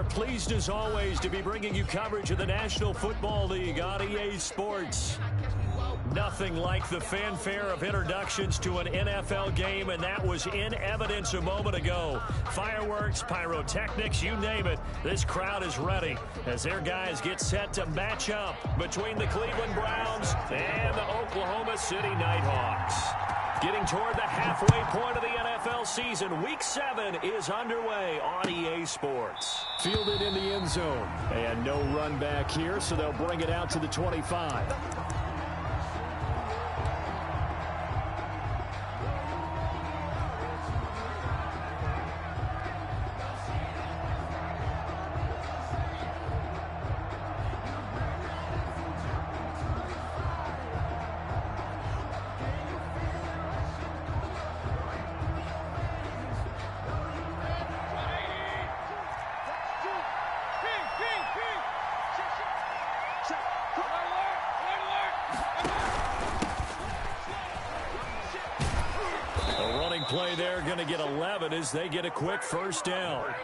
pleased as always to be bringing you coverage of the National Football League on EA Sports. Nothing like the fanfare of introductions to an NFL game, and that was in evidence a moment ago. Fireworks, pyrotechnics, you name it. This crowd is ready as their guys get set to match up between the Cleveland Browns and the Oklahoma City Nighthawks. Getting toward the halfway point of the NFL season, Week 7 is underway on EA Sports. Fielded in the end zone, and no run back here, so they'll bring it out to the 25. Play there, going to get 11 as they get a quick first down.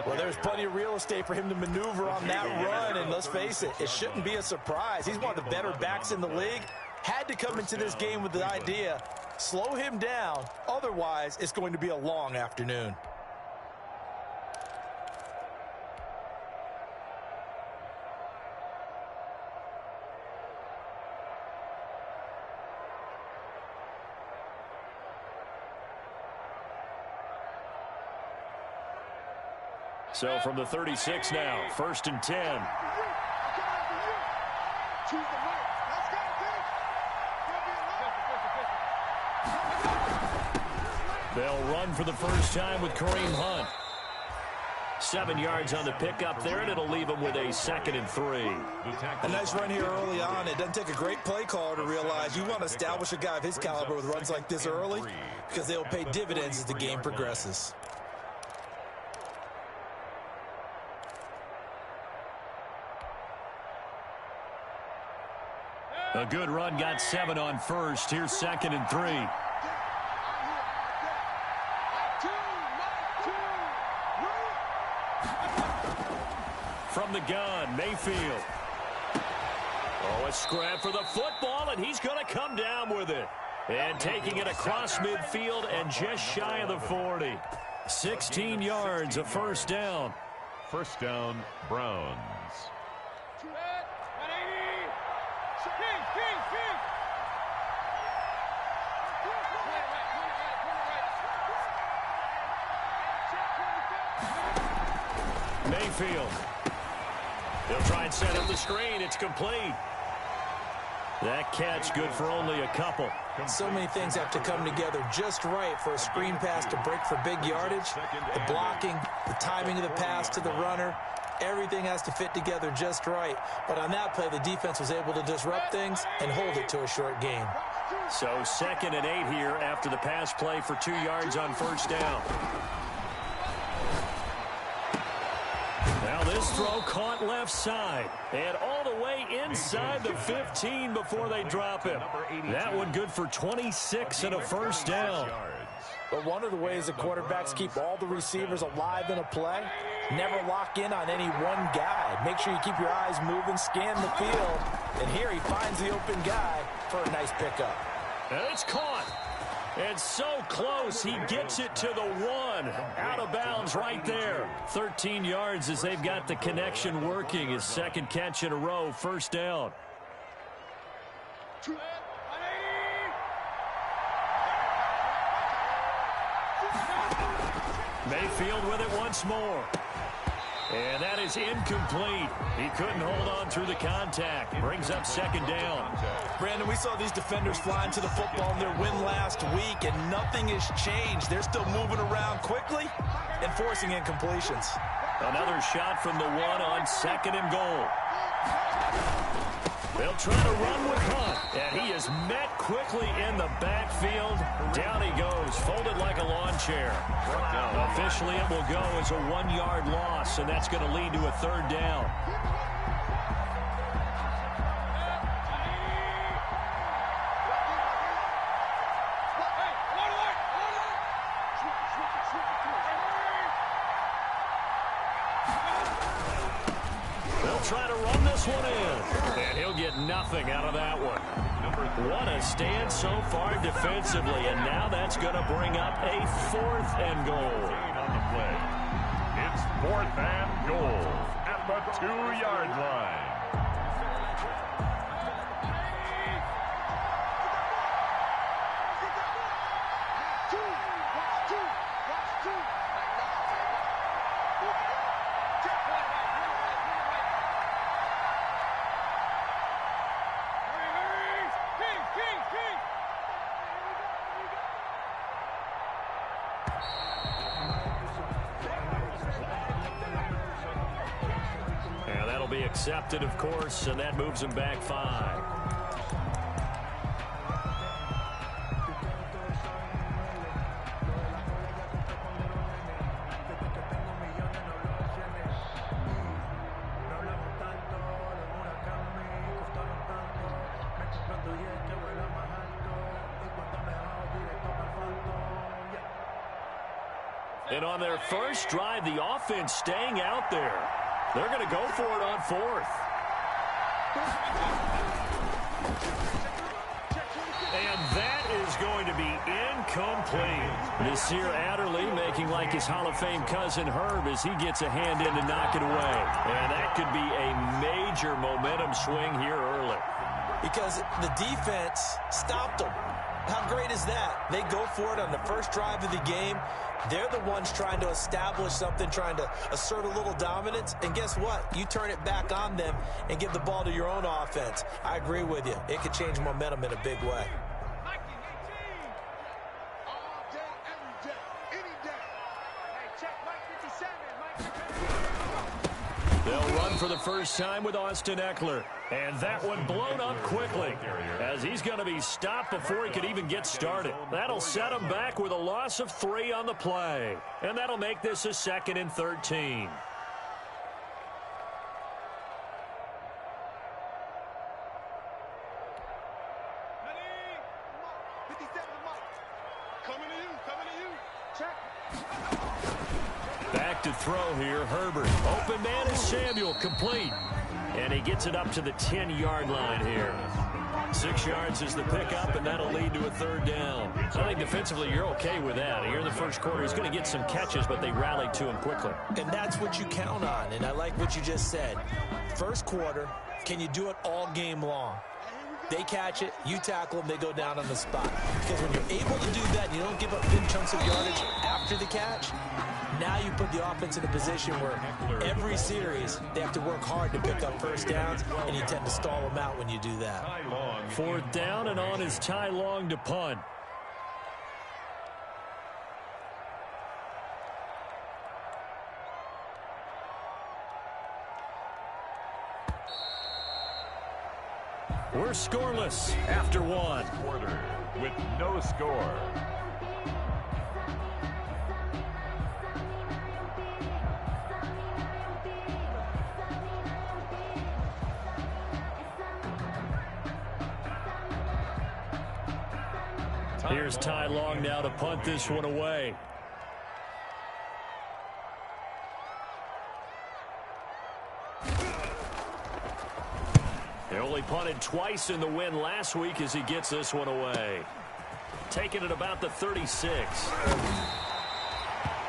Well, there's plenty of real estate for him to maneuver on that run, and let's face it, it shouldn't be a surprise. He's one of the better backs in the league. Had to come into this game with the idea, slow him down, otherwise it's going to be a long afternoon. So from the 36 now, 1st and 10. They'll run for the first time with Kareem Hunt. 7 yards on the pickup there, and it'll leave them with a 2nd and 3. A nice run here early on. It doesn't take a great play caller to realize you want to establish a guy of his caliber with runs like this early because they'll pay dividends as the game progresses. A good run, got 7 on first. Here's 2nd and 3. From the gun, Mayfield. Oh, a scrap for the football, and he's going to come down with it. And taking it across midfield and just shy of the 40. 16 yards, a first down. First down, Browns. Mayfield. They'll try and set up the screen. It's complete. That catch good for only a couple. So many things have to come together just right for a screen pass to break for big yardage. The blocking, the timing of the pass to the runner, everything has to fit together just right. But on that play, the defense was able to disrupt things and hold it to a short gain. So 2nd and 8 here after the pass play for 2 yards on first down. Now this throw caught left side and all the way inside the 15 before they drop him. That one good for 26 and a first down. But one of the ways the quarterbacks keep all the receivers alive in a play, never lock in on any one guy. Make sure you keep your eyes moving, scan the field, and here he finds the open guy for a nice pickup. And it's caught. And so close, he gets it to the 1. Out of bounds right there. 13 yards as they've got the connection working. His 2nd catch in a row, first down. Mayfield with it once more. And that is incomplete. He couldn't hold on through the contact. Brings up 2nd down. Brandon, we saw these defenders flying to the football in their win last week, and nothing has changed. They're still moving around quickly and forcing incompletions. Another shot from the 1 on 2nd and goal. They'll try to run with Hunt, and he is met quickly in the backfield. Down he goes, folded like a lawn chair. Officially, it will go as a 1-yard loss, and that's going to lead to a 3rd down. run this one in. And he'll get nothing out of that one. What a stand so far defensively, and now that's going to bring up a 4th and goal. On the play. It's 4th and goal at the 2-yard line. Be accepted, of course, and that moves him back 5. And on their first drive, the offense staying out there. They're going to go for it on 4th. And that is going to be incomplete. Nasir Adderley making like his Hall of Fame cousin Herb as he gets a hand in to knock it away. And that could be a major momentum swing here early. Because the defense stopped them. How great is that? They go for it on the first drive of the game. They're the ones trying to establish something, trying to assert a little dominance. And guess what? You turn it back on them and give the ball to your own offense. I agree with you. It could change momentum in a big way. They'll run for the first time with Austin Eckler. And that one blown up quickly as he's going to be stopped before he could even get started. That'll set him back with a loss of 3 on the play. And that'll make this a 2nd and 13. Back to throw here, Herbert. Open man is Samuel, complete. And he gets it up to the 10-yard line here. 6 yards is the pickup, and that'll lead to a 3rd down. So I think defensively you're okay with that. Here in the first quarter, he's going to get some catches, but they rallied to him quickly. And that's what you count on, and I like what you just said. First quarter, can you do it all game long? They catch it, you tackle them, they go down on the spot. Because when you're able to do that and you don't give up big chunks of yardage after the catch, now you put the offense in a position where every series they have to work hard to pick up first downs, and you tend to stall them out when you do that. 4th down, and on is Ty Long to punt. We're scoreless after 1. Quarter with no score. Here's Ty Long now to punt this one away. He only punted twice in the win last week as he gets this one away. Taking it about the 36.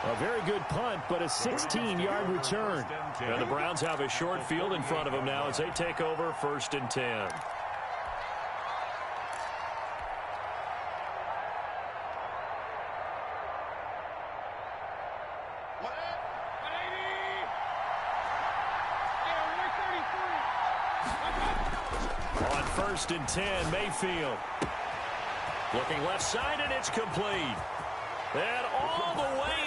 A very good punt, but a 16-yard return. And the Browns have a short field in front of them now as they take over 1st and 10. On 1st and 10, Mayfield. Looking left side, and it's complete. And all the way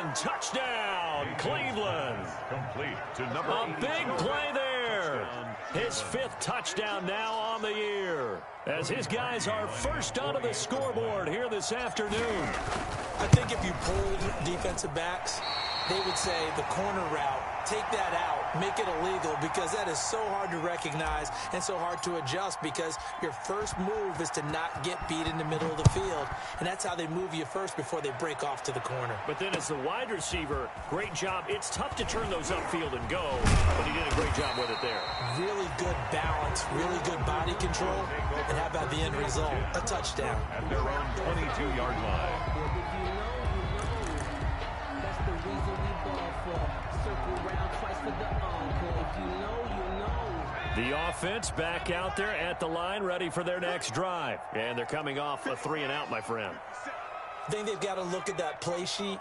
in. Touchdown, Cleveland. Complete to number A big play there. His 5th touchdown now on the year. As his guys are first onto the scoreboard here this afternoon. I think if you polled defensive backs, they would say the corner route, take that out. make it illegal, because that is so hard to recognize and so hard to adjust, because your first move is to not get beat in the middle of the field, and that's how they move you first before they break off to the corner. But then as the wide receiver, great job. It's tough to turn those upfield and go, but he did a great job with it there. Really good balance, really good body control, and how about the end result? A touchdown. At their own 22-yard line. The offense back out there at the line, ready for their next drive. And they're coming off a 3-and-out, my friend. I think they've got to look at that play sheet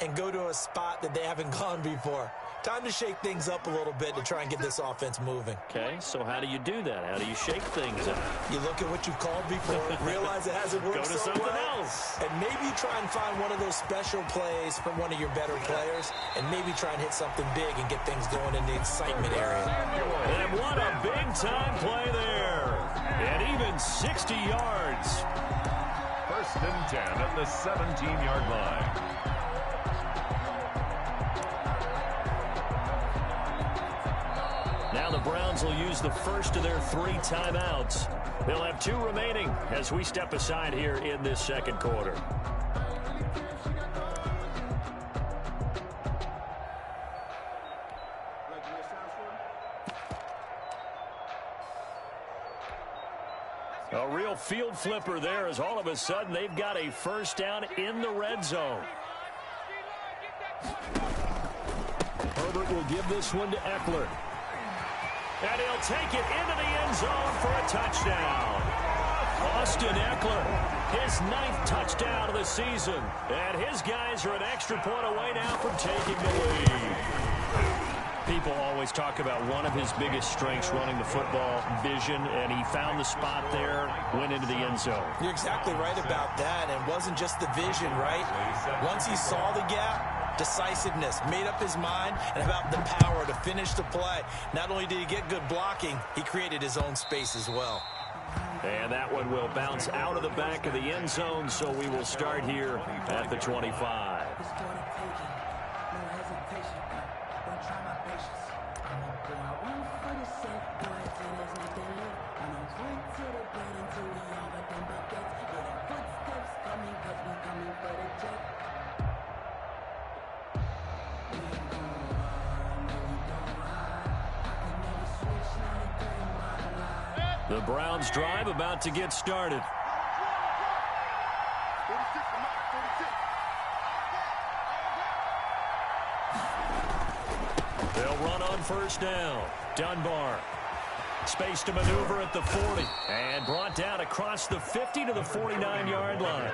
and go to a spot that they haven't gone before. Time to shake things up a little bit to try and get this offense moving. Okay, so how do you do that? How do you shake things up? You look at what you've called before, realize it hasn't worked Go to so something well, else. and maybe try and find one of those special plays from one of your better players, and maybe try and hit something big and get things going in the excitement area. And what a big-time play there. And even 60 yards. First and 10 at the 17-yard line. Now the Browns will use the first of their 3 timeouts. They'll have 2 remaining as we step aside here in this second quarter. A real field flipper there, as all of a sudden they've got a first down in the red zone. Herbert will give this one to Eckler. And he'll take it into the end zone for a touchdown. Austin Eckler, his 9th touchdown of the season. And his guys are an extra point away now from taking the lead. People always talk about one of his biggest strengths running the football, vision, and he found the spot there, went into the end zone. You're exactly right about that, and it wasn't just the vision, right? Once he saw the gap, decisiveness, made up his mind, and about the power to finish the play. Not only did he get good blocking, he created his own space as well. And that one will bounce out of the back of the end zone, so we will start here at the 25. The Browns drive about to get started. They'll run on first down. Dunbar. Space to maneuver at the 40. And brought down across the 50 to the 49-yard line.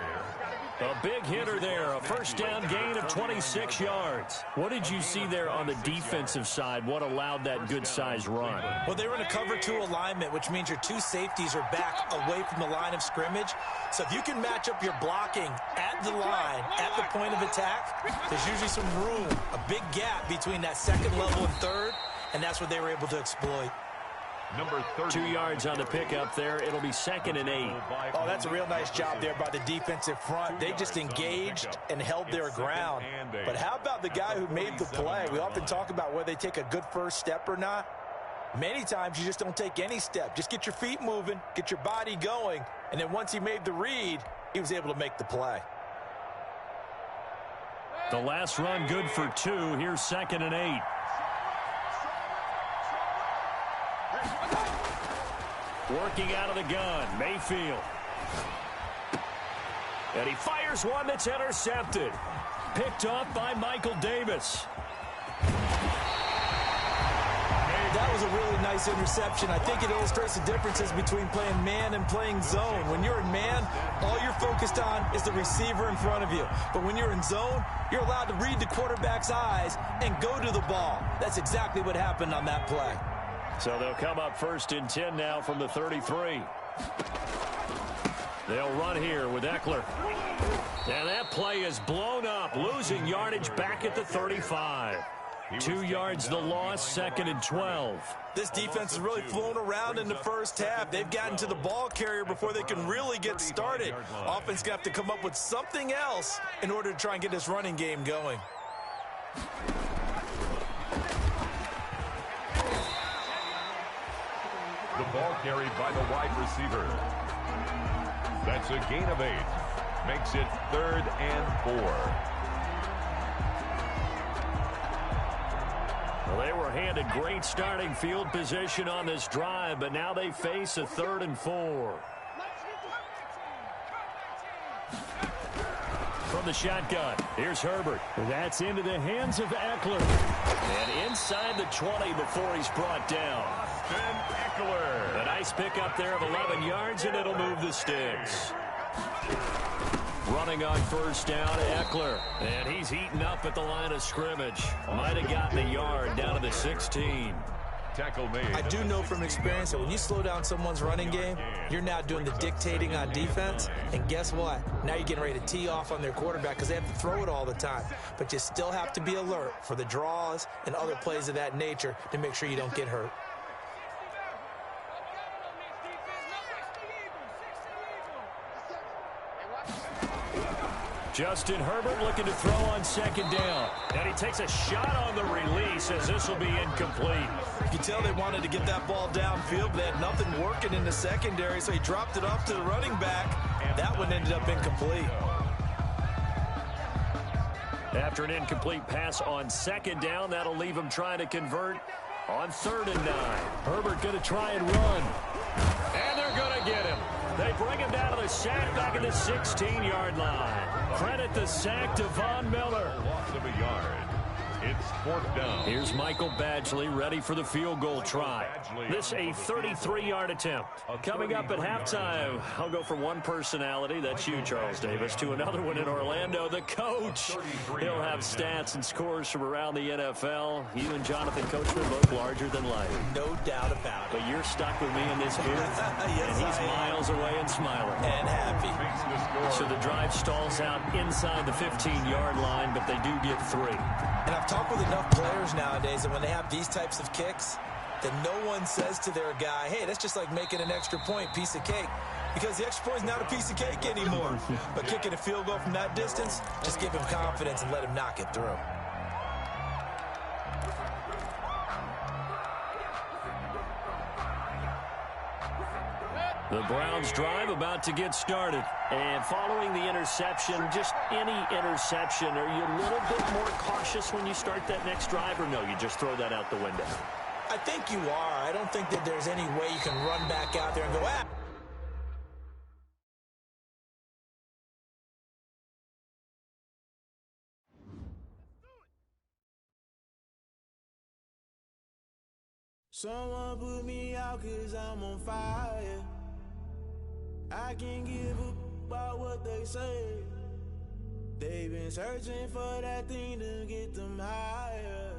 A big hitter there. A first down gain of 26 yards. What did you see there on the defensive side? What allowed that good-sized run? Well, they were in a cover 2 alignment, which means your 2 safeties are back away from the line of scrimmage. So if you can match up your blocking at the line, at the point of attack, there's usually some room, a big gap between that second level and third, and that's what they were able to exploit. Number 30. 2 yards on the pickup there. It'll be 2nd and 8. Oh, that's a real nice job there by the defensive front. They just engaged and held their ground. But how about the guy who made the play? We often talk about whether they take a good first step or not. Many times you just don't take any step. Just get your feet moving, get your body going, and then once he made the read, he was able to make the play. The last run good for 2. Here's 2nd and 8. Working out of the gun, Mayfield. And he fires one that's intercepted. Picked off by Michael Davis. That was a really nice interception. I think it illustrates the differences between playing man and playing zone. When you're in man, all you're focused on is the receiver in front of you. But when you're in zone, you're allowed to read the quarterback's eyes and go to the ball. That's exactly what happened on that play. So they'll come up 1st and 10 now from the 33. They'll run here with Eckler. And that play is blown up, losing yardage back at the 35. 2 yards the loss, 2nd and 12. This defense has really flown around in the first half. They've gotten to the ball carrier before they can really get started. Offense going to have to come up with something else in order to try and get this running game going. the ball carried by the wide receiver. That's a gain of 8. Makes it 3rd and 4. Well, they were handed great starting field position on this drive, but now they face a 3rd and 4. From the shotgun, here's Herbert. That's into the hands of Eckler. And inside the 20 before he's brought down. Austin Eckler. A nice pickup there of 11 yards, and it'll move the sticks. Running on first down, Eckler. And he's eaten up at the line of scrimmage. Might have gotten a yard down to the 16. Tackle made. I do know from experience that when you slow down someone's running game, you're now doing the dictating on defense. And guess what? Now you're getting ready to tee off on their quarterback because they have to throw it all the time. But you still have to be alert for the draws and other plays of that nature to make sure you don't get hurt. Justin Herbert looking to throw on second down. And he takes a shot on the release as this will be incomplete. You can tell they wanted to get that ball downfield. They had nothing working in the secondary, so he dropped it off to the running back. That one ended up incomplete. After an incomplete pass on second down, that'll leave him trying to convert on 3rd and 9. Herbert going to try and run. And they're going to get him. They bring him down to the sack back at the 16-yard line. Credit the sack to Von Miller. Loss of a yard. It's 4th down. Here's Michael Badgley ready for the field goal try. This a 33-yard attempt. Coming up at halftime, I'll go from one personality, that's you, Charles Davis, to another one in Orlando, the coach. He'll have stats and scores from around the NFL. You and Jonathan Coachman both larger than life. No doubt about it. But you're stuck with me in this booth, Yes, and he's miles away and smiling. And happy. So the drive stalls out inside the 15-yard line, but they do get 3. And I've talked with enough players nowadays that when they have these types of kicks, that no one says to their guy, hey, that's just like making an extra point, piece of cake. Because the extra point is not a piece of cake anymore. But kicking a field goal from that distance, just give him confidence and let him knock it through. The Browns drive about to get started. And following the interception, just any interception, are you a little bit more cautious when you start that next drive, or no, you just throw that out the window? I think you are. I don't think that there's any way you can run back out there and go, ah. Someone put me out 'cause I'm on fire. I can't give up about what they say. They've been searching for that thing to get them higher.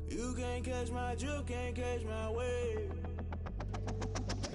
You can't catch my drift, can't catch my wave.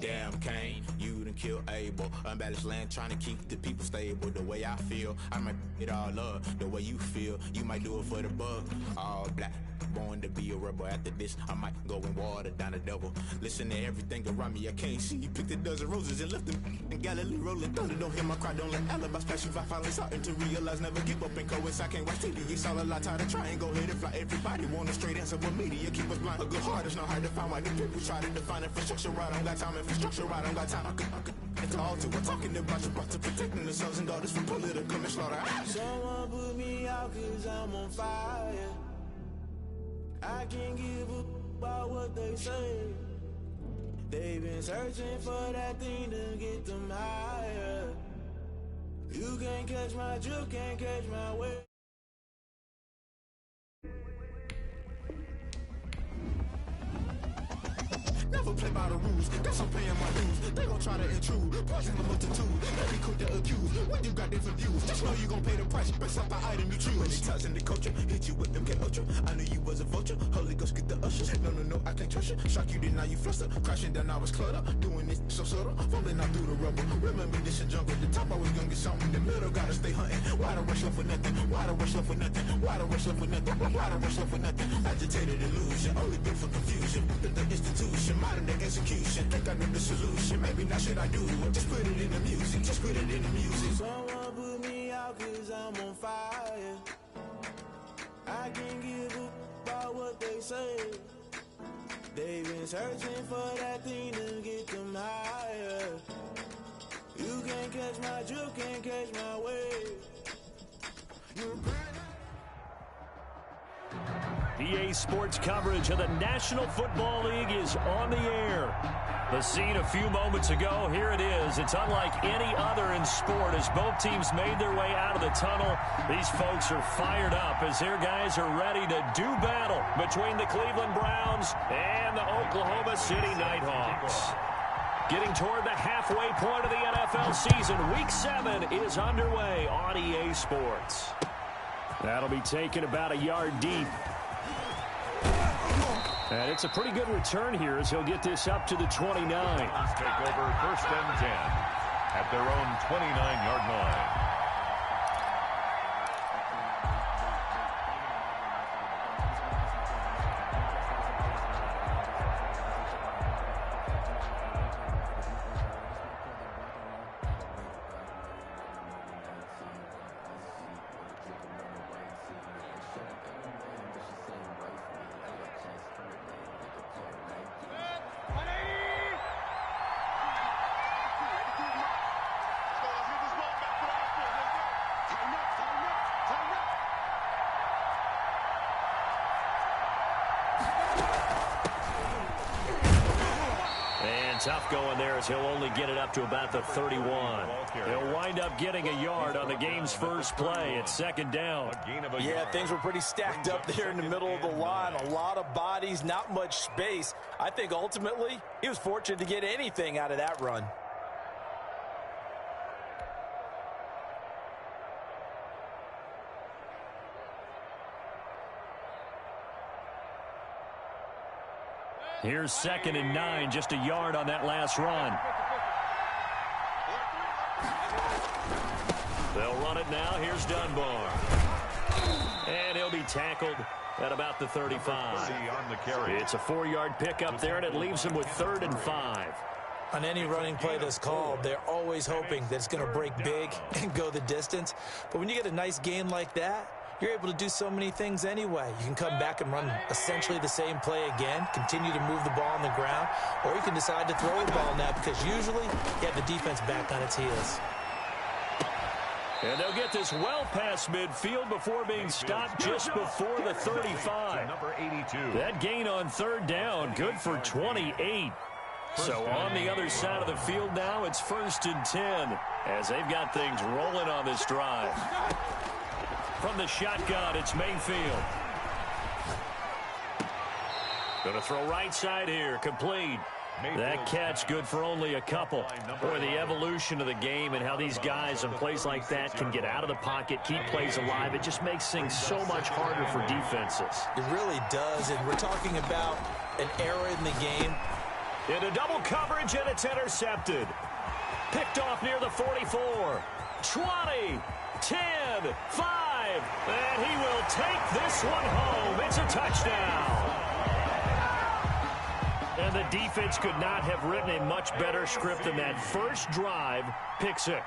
Damn, Kane, you done killed Abel. Unbalanced land, trying to keep the people stable. The way I feel, I might it all up. The way you feel, you might do it for the bug. All black, born to be a rebel. After this, I might go and water down the devil. Listen to everything around me, I can't see. You picked a dozen roses and left them in Galilee rolling thunder. Don't hear my cry, don't let alibis pass you. I finally starting to realize, never give up and coincide. Can't watch TV, it's all a lot. Tired of trying, go ahead and fly. Everybody want a straight answer with media. Keep us blind. A good heart is not hard to find. Why the people try to define infrastructure right? I don't got time, infrastructure right? I don't got time. I could it's all to. We're talking about you, about to protecting the sons and daughters from political slaughter. Someone put me out 'cause I'm on fire. I can't give up about what they say. They've been searching for that thing to get them higher. You can't catch my drift, can't catch my wave. Never play by the rules, guess I'm paying my dues. They gon' try to intrude, poison the multitude. They be quick to accuse, when you got different views. Just know you gon' pay the price, based off the item you choose. Many times in the culture, hit you with them get ultra. I knew you was a vulture, Holy Ghost get the ushers. No, I can't trust you. Shock you, then now you fluster. Crashing down, I was cluttered. Doing this so subtle, falling out through the rubble. Remember this in jungle, the top I was gonna get something. The middle gotta stay hunting. Why the rush left for nothing? Why the rush left for nothing? Why the rush left for nothing? Why the rush left for nothing? Agitated illusion, only built for confusion. The institution, modern day execution. Think I know the solution. Maybe now should I do it? Just put it in the music. Just put it in the music. Someone put me out 'cause I'm on fire. I can't give up about what they say. They've been searching for that thing to get them higher. You can't catch my drift, can't catch my wave. EA Sports coverage of the National Football League is on the air. The scene a few moments ago, here it is. It's unlike any other in sport as both teams made their way out of the tunnel. These folks are fired up as their guys are ready to do battle between the Cleveland Browns and the Oklahoma City Nighthawks. Getting toward the halfway point of the NFL season, Week 7 is underway on EA Sports. That'll be taken about a yard deep. And it's a pretty good return here as he'll get this up to the 29. Let's take over 1st and 10 at their own 29-yard line. Tough going there as he'll only get it up to about the 31. He'll wind up getting a yard on the game's first play. It's 2nd down. Yeah, things were pretty stacked up there in the middle of the line. A lot of bodies, not much space. I think ultimately he was fortunate to get anything out of that run. Here's 2nd and 9, just a yard on that last run. They'll run it now. Here's Dunbar. And he'll be tackled at about the 35. It's a 4-yard pickup there, and it leaves him with 3rd and 5. On any running play that's called, they're always hoping that it's going to break big and go the distance. But when you get a nice gain like that, you're able to do so many things anyway. You can come back and run essentially the same play again, continue to move the ball on the ground, or you can decide to throw the ball now because usually you have the defense back on its heels. And they'll get this well past midfield before being stopped just before the 35. Number 82. That gain on 3rd down, good for 28. So on the other side of the field now, it's 1st and 10 as they've got things rolling on this drive. From the shotgun, it's Mayfield. Going to throw right side here, complete. That catch good for only a couple. Boy, the evolution of the game and how these guys in plays like that can get out of the pocket, keep plays alive, it just makes things so much harder for defenses. It really does, and we're talking about an era in the game. Into double coverage, and it's intercepted. Picked off near the 44. 20, 10, 5, and he will take this one home. It's a touchdown. And the defense could not have written a much better script than that first drive, pick 6.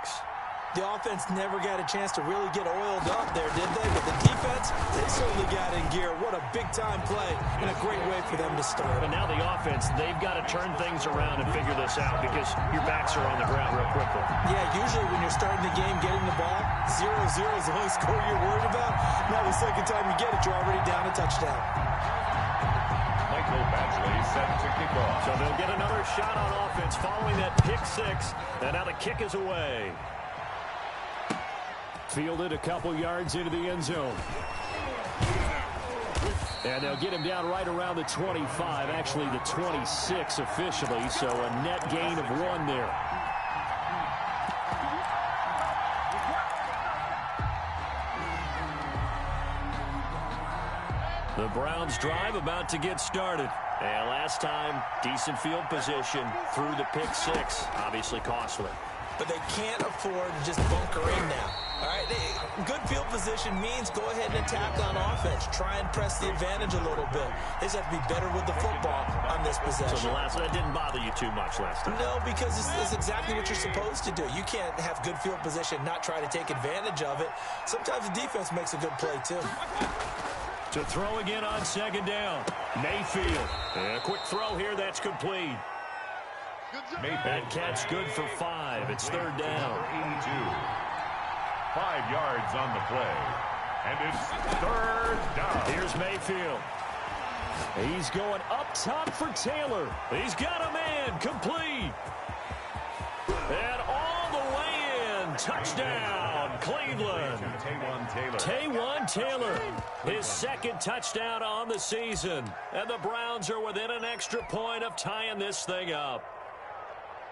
The offense never got a chance to really get oiled up there, did they? But the defense, they certainly got in gear. What a big-time play and a great way for them to start. And now the offense, they've got to turn things around and figure this out because your backs are on the ground real quickly. Yeah, usually when you're starting the game, getting the ball, 0-0 is the only score you're worried about. Now the second time you get it, you're already down a touchdown. Michael Badgley set to kick off. So they'll get another shot on offense following that pick 6, and now the kick is away. Fielded a couple yards into the end zone. And they'll get him down right around the 25, actually the 26 officially, so a net gain of 1 there. The Browns drive about to get started. And last time, decent field position through the pick 6, obviously costly. But they can't afford to just bunker in now. All right, good field position means go ahead and attack on offense. Try and press the advantage a little bit. They just have to be better with the football on this possession. So that didn't bother you too much last time? No, because it's exactly what you're supposed to do. You can't have good field position, not try to take advantage of it. Sometimes the defense makes a good play, too. To throw again on second down. Mayfield. And a quick throw here. That's complete. And catch good for 5. It's third down. 82. 5 yards on the play. And it's third down. Here's Mayfield. He's going up top for Taylor. He's got a man. Complete. And all the way in. Touchdown, Cleveland. Taywan Taylor. His second touchdown on the season. And the Browns are within an extra point of tying this thing up.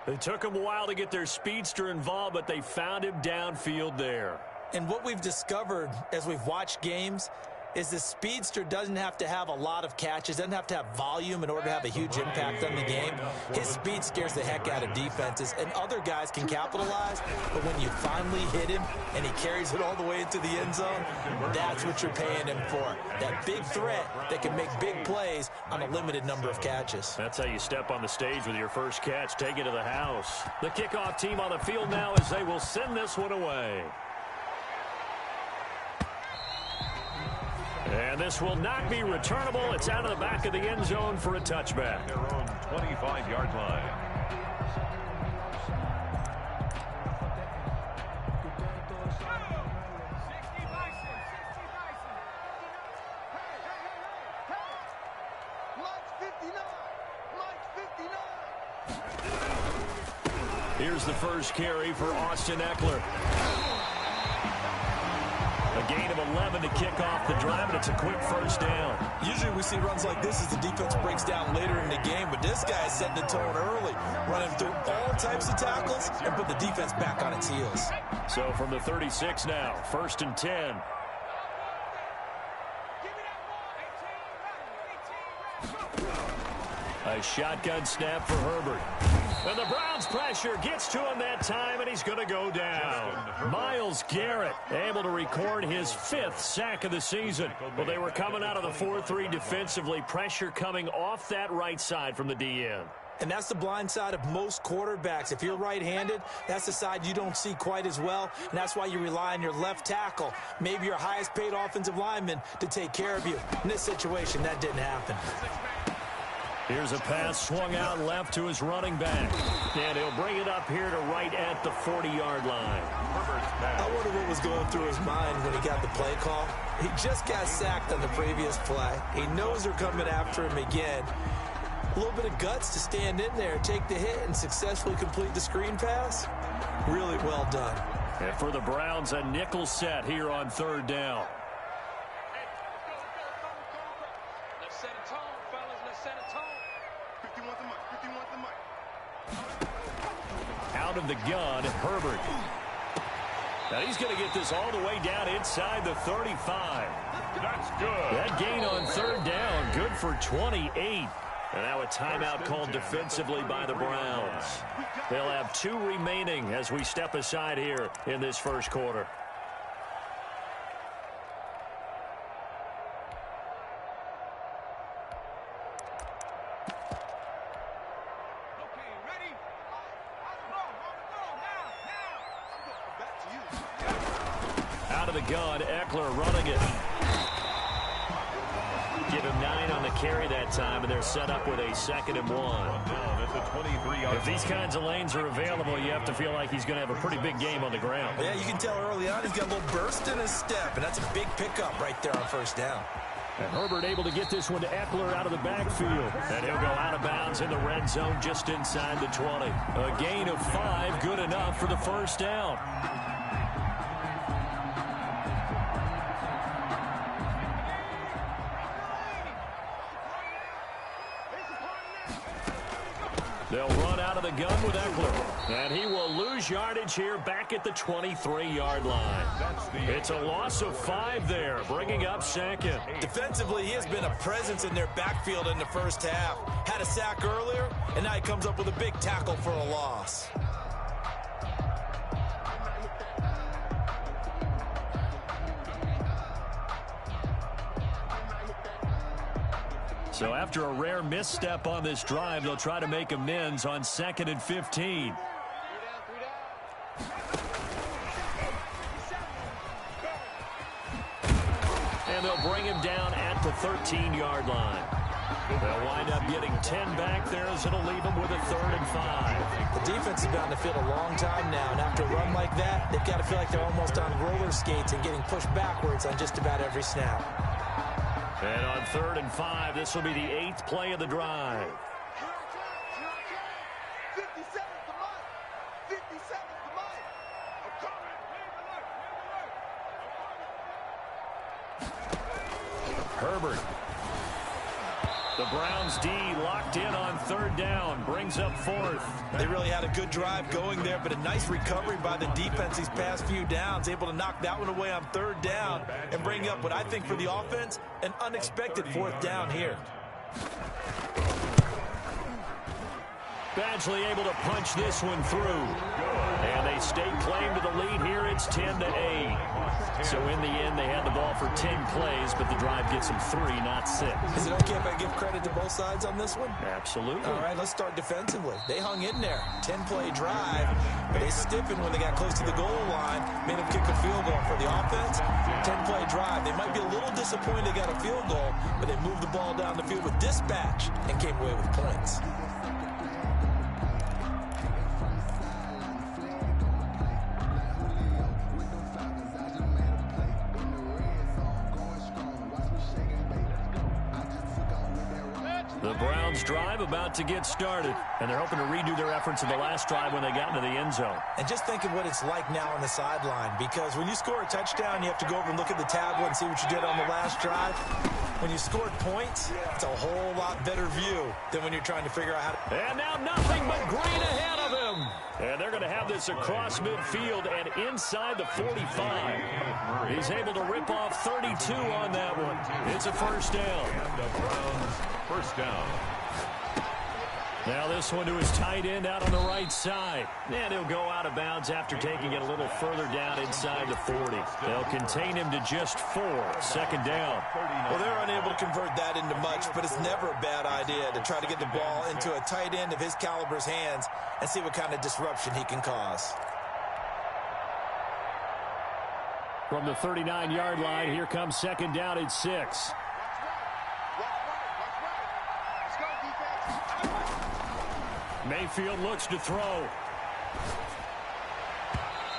It took them a while to get their speedster involved, but they found him downfield there. And what we've discovered as we've watched games is the speedster doesn't have to have a lot of catches, doesn't have to have volume in order to have a huge impact on the game. His speed scares the heck out of defenses, and other guys can capitalize, but when you finally hit him and he carries it all the way into the end zone, that's what you're paying him for. That big threat that can make big plays on a limited number of catches. That's how you step on the stage with your first catch. Take it to the house. The kickoff team on the field now as they will send this one away. And this will not be returnable. It's out of the back of the end zone for a touchback. Their own 25-yard line. Here's the first carry for Austin Eckler. A gain of 11 to kick off the drive, and it's a quick first down. Usually we see runs like this as the defense breaks down later in the game, but this guy is setting the tone early, running through all types of tackles and put the defense back on its heels. So from the 36 now, 1st and 10. A shotgun snap for Herbert. And the Browns pressure gets to him that time, and he's going to go down. Myles Garrett able to record his 5th sack of the season. Well, they were coming out of the 4-3 defensively. Pressure coming off that right side from the DN. And that's the blind side of most quarterbacks. If you're right-handed, that's the side you don't see quite as well, and that's why you rely on your left tackle, maybe your highest-paid offensive lineman, to take care of you. In this situation, that didn't happen. Here's a pass swung out left to his running back. And he'll bring it up here to right at the 40-yard line. I wonder what was going through his mind when he got the play call. He just got sacked on the previous play. He knows they're coming after him again. A little bit of guts to stand in there, take the hit, and successfully complete the screen pass. Really well done. And for the Browns, a nickel set here on 3rd down. Out of the gun, Herbert. Now he's going to get this all the way down inside the 35. That's good. That gain on 3rd down, good for 28. And now a timeout called defensively by the Browns. They'll have 2 remaining as we step aside here in this first quarter. Out of the gun, Eckler running it. Give him 9 on the carry that time, and they're set up with a 2nd and 1. If these kinds of lanes are available, you have to feel like he's going to have a pretty big game on the ground. Yeah, you can tell early on he's got a little burst in his step, and that's a big pickup right there on 1st down. And Herbert able to get this one to Eckler out of the backfield. And he'll go out of bounds in the red zone just inside the 20. A gain of 5, good enough for the first down. They'll run out of the gun with Eckler. And he will lose yardage here back at the 23-yard line. It's a loss of 5 there, bringing up 2nd. Defensively, he has been a presence in their backfield in the first half. Had a sack earlier, and now he comes up with a big tackle for a loss. So after a rare misstep on this drive, they'll try to make amends on 2nd and 15. And they'll bring him down at at the 13-yard line. They'll wind up getting 10 back there as it'll leave them with a 3rd and 5. The defense has been on the field a long time now, and after a run like that, they've got to feel like they're almost on roller skates and getting pushed backwards on just about every snap. And on 3rd and 5, this will be the 8th play of the drive. Herbert. The Browns D locked in on 3rd down, brings up 4th. They really had a good drive going there, but a nice recovery by the defense these past few downs, able to knock that one away on 3rd down and bring up what I think for the offense, an unexpected 4th down here. Badgley able to punch this one through. And they stake claim to the lead here. It's 10-8. So in the end, they had the ball for 10 plays, but the drive gets them 3, not 6. Is it okay if I give credit to both sides on this one? Absolutely. All right, let's start defensively. They hung in there. 10-play drive, but they stiffened when they got close to the goal line, made them kick a field goal. For the offense, 10-play drive. They might be a little disappointed they got a field goal, but they moved the ball down the field with dispatch and came away with points. The Browns drive about to get started, and they're hoping to redo their efforts in the last drive when they got into the end zone. And just think of what it's like now on the sideline, because when you score a touchdown, you have to go over and look at the tablet and see what you did on the last drive. When you scored points, it's a whole lot better view than when you're trying to figure out how to... And now nothing but green ahead of him. And they're going to have this across midfield and inside the 45. He's able to rip off 32 on that one. It's a 1st down. And the Browns, 1st down. Now this one to his tight end out on the right side. And he'll go out of bounds after taking it a little further down inside the 40. They'll contain him to just 4. 2nd down. Well, they're unable to convert that into much, but it's never a bad idea to try to get the ball into a tight end of his caliber's hands and see what kind of disruption he can cause. From the 39-yard line, here comes 2nd down at 6. Mayfield looks to throw.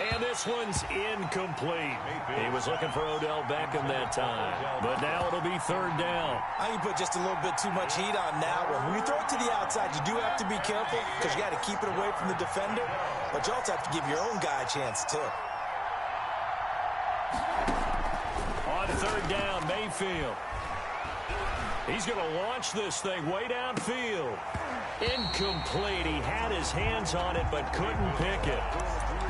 And this one's incomplete. He was looking for Odell Beckham that time. But now it'll be 3rd down. I can put just a little bit too much heat on that one. When you throw it to the outside, you do have to be careful because you got to keep it away from the defender. But you also have to give your own guy a chance, too. On 3rd down, Mayfield. He's going to launch this thing way downfield. Incomplete. He had his hands on it but couldn't pick it.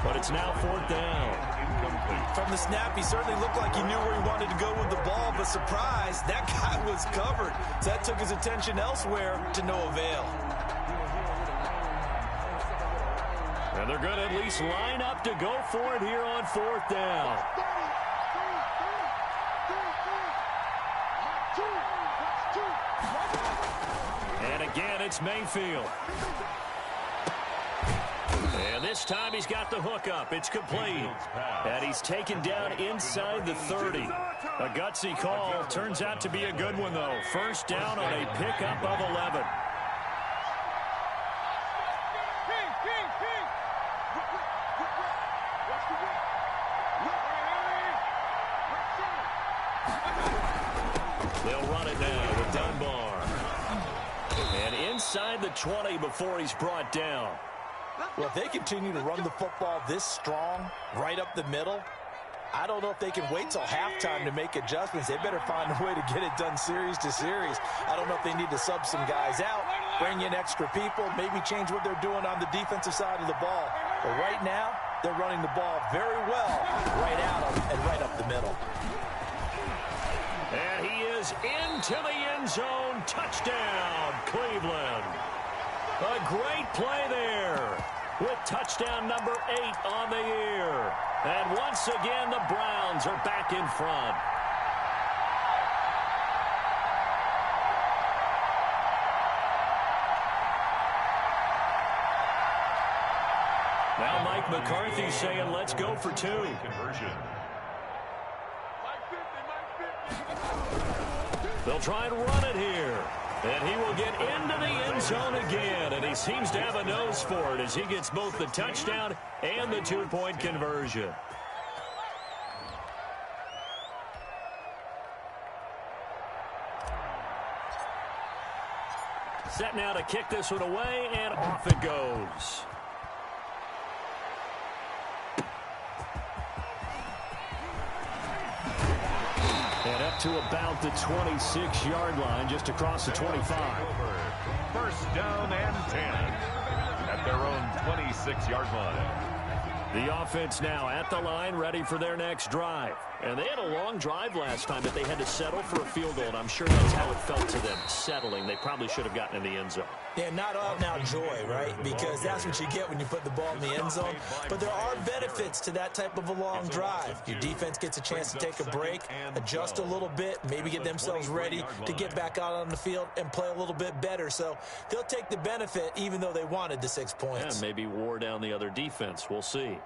But it's now 4th down. From the snap, he certainly looked like he knew where he wanted to go with the ball, but surprise, that guy was covered. So that took his attention elsewhere to no avail. And they're going to at least line up to go for it here on 4th down. And again, it's Mayfield. And this time he's got the hookup. It's complete. And he's taken down inside the 30. A gutsy call. Turns out to be a good one, though. 1st down on a pickup of 11. They'll run it now with Dunbar. And inside the 20 before he's brought down. Well, if they continue to run the football this strong, right up the middle, I don't know if they can wait till halftime to make adjustments. They better find a way to get it done series to series. I don't know if they need to sub some guys out, bring in extra people, maybe change what they're doing on the defensive side of the ball. But right now, they're running the ball very well right at them and right up the middle. And he is into the end zone. Touchdown, Cleveland. A great play there with touchdown number 8 on the year. And once again, the Browns are back in front. Now Mike McCarthy saying, let's go for 2. They'll try and run it here. And he will get into the end zone again. And he seems to have a nose for it as he gets both the touchdown and the two-point conversion. Set now to kick this one away, and off it goes. And up to about the 26-yard line, just across the 25. First down and 10 at their own 26-yard line. The offense now at the line, ready for their next drive. And they had a long drive last time, but they had to settle for a field goal. And I'm sure that's how it felt to them, settling. They probably should have gotten in the end zone. Yeah, not out-and-out joy, right? Because that's what you get when you put the ball in the end zone. But there are benefits to that type of a long drive. Your defense gets a chance to take a break, adjust a little bit, maybe get themselves ready to get back out on the field and play a little bit better. So they'll take the benefit even though they wanted the 6 points. Yeah, maybe wore down the other defense. We'll see.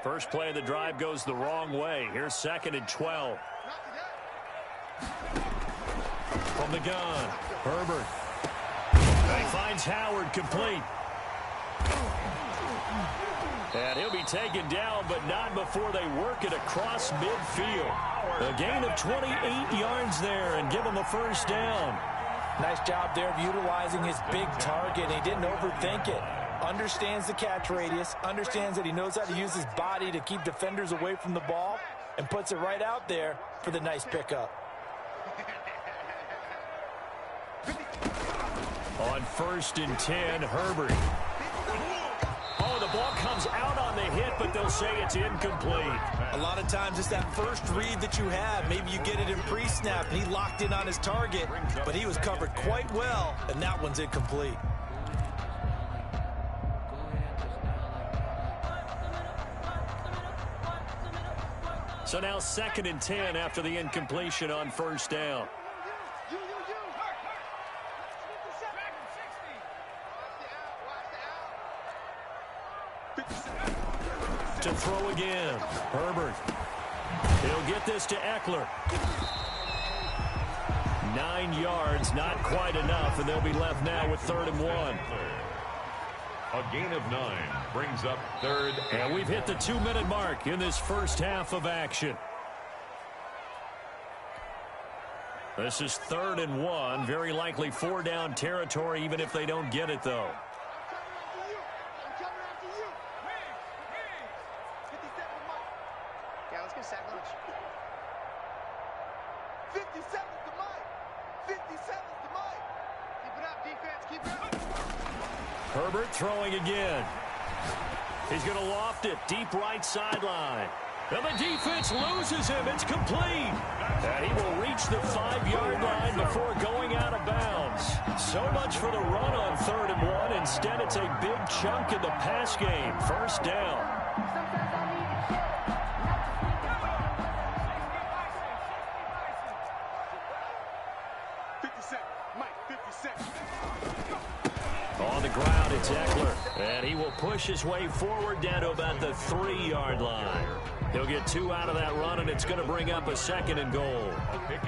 First play of the drive goes the wrong way. Here's 2nd and 12. From the gun, Herbert. He finds Howard complete. And he'll be taken down, but not before they work it across midfield. A gain of 28 yards there and give him a first down. Nice job there of utilizing his big target. He didn't overthink it. Understands the catch radius, understands that he knows how to use his body to keep defenders away from the ball, and puts it right out there for the nice pickup. On 1st and 10, Herbert. Oh, the ball comes out on the hit, but they'll say it's incomplete. A lot of times it's that first read that you have. Maybe you get it in pre-snap, and he locked in on his target, but he was covered quite well, and that one's incomplete. So now 2nd and 10 after the incompletion on first down. To throw again, Herbert. He'll get this to Eckler. 9 yards, not quite enough, and they'll be left now with 3rd and 1. A gain of 9 brings up 3rd. And we've hit the 2-minute mark in this first half of action. This is 3rd and 1. Very likely 4-down territory, even if they don't get it, though. Yeah, let's get sack lunch. 57's the mic. 57's the mic. Keep it up, defense. Keep it up. Herbert throwing again. He's going to loft it deep right sideline. And the defense loses him. It's complete. And he will reach the 5-yard line before going out of bounds. So much for the run on 3rd and 1. Instead, it's a big chunk in the pass game. First down. On the ground, it's Eckler. And he will push his way forward down to about the 3-yard line. He'll get 2 out of that run, and it's going to bring up a 2nd and goal.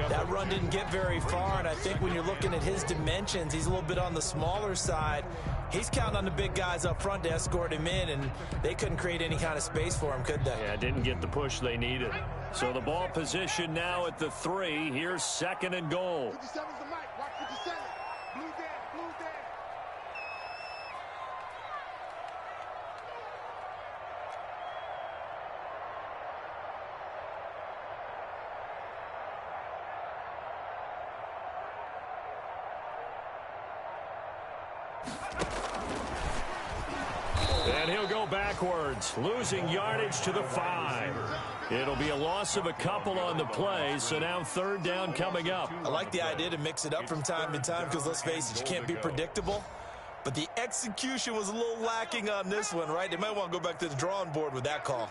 That run didn't get very far, and I think when you're looking at his dimensions, he's a little bit on the smaller side. He's counting on the big guys up front to escort him in, and they couldn't create any kind of space for him, could they? Yeah, didn't get the push they needed. So the ball position now at the 3. Here's 2nd and goal. 57's the mic. Watch 57. Blue down, blue down. And he'll go backwards, losing yardage to the 5. It'll be a loss of a couple on the play, so now 3rd down coming up. I like the idea to mix it up from time to time because, let's face it, you can't be predictable. But the execution was a little lacking on this one, right? They might want to go back to the drawing board with that call.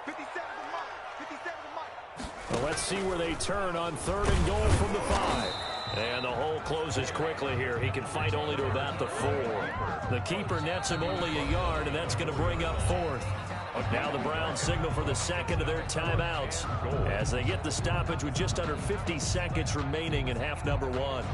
57's the mic. 57's the mic. Well, let's see where they turn on 3rd and goal from the 5. And the hole closes quickly here. He can fight only to about the 4. The keeper nets him only a yard, and that's going to bring up 4th. Now the Browns signal for the second of their timeouts as they get the stoppage with just under 50 seconds remaining in half number 1.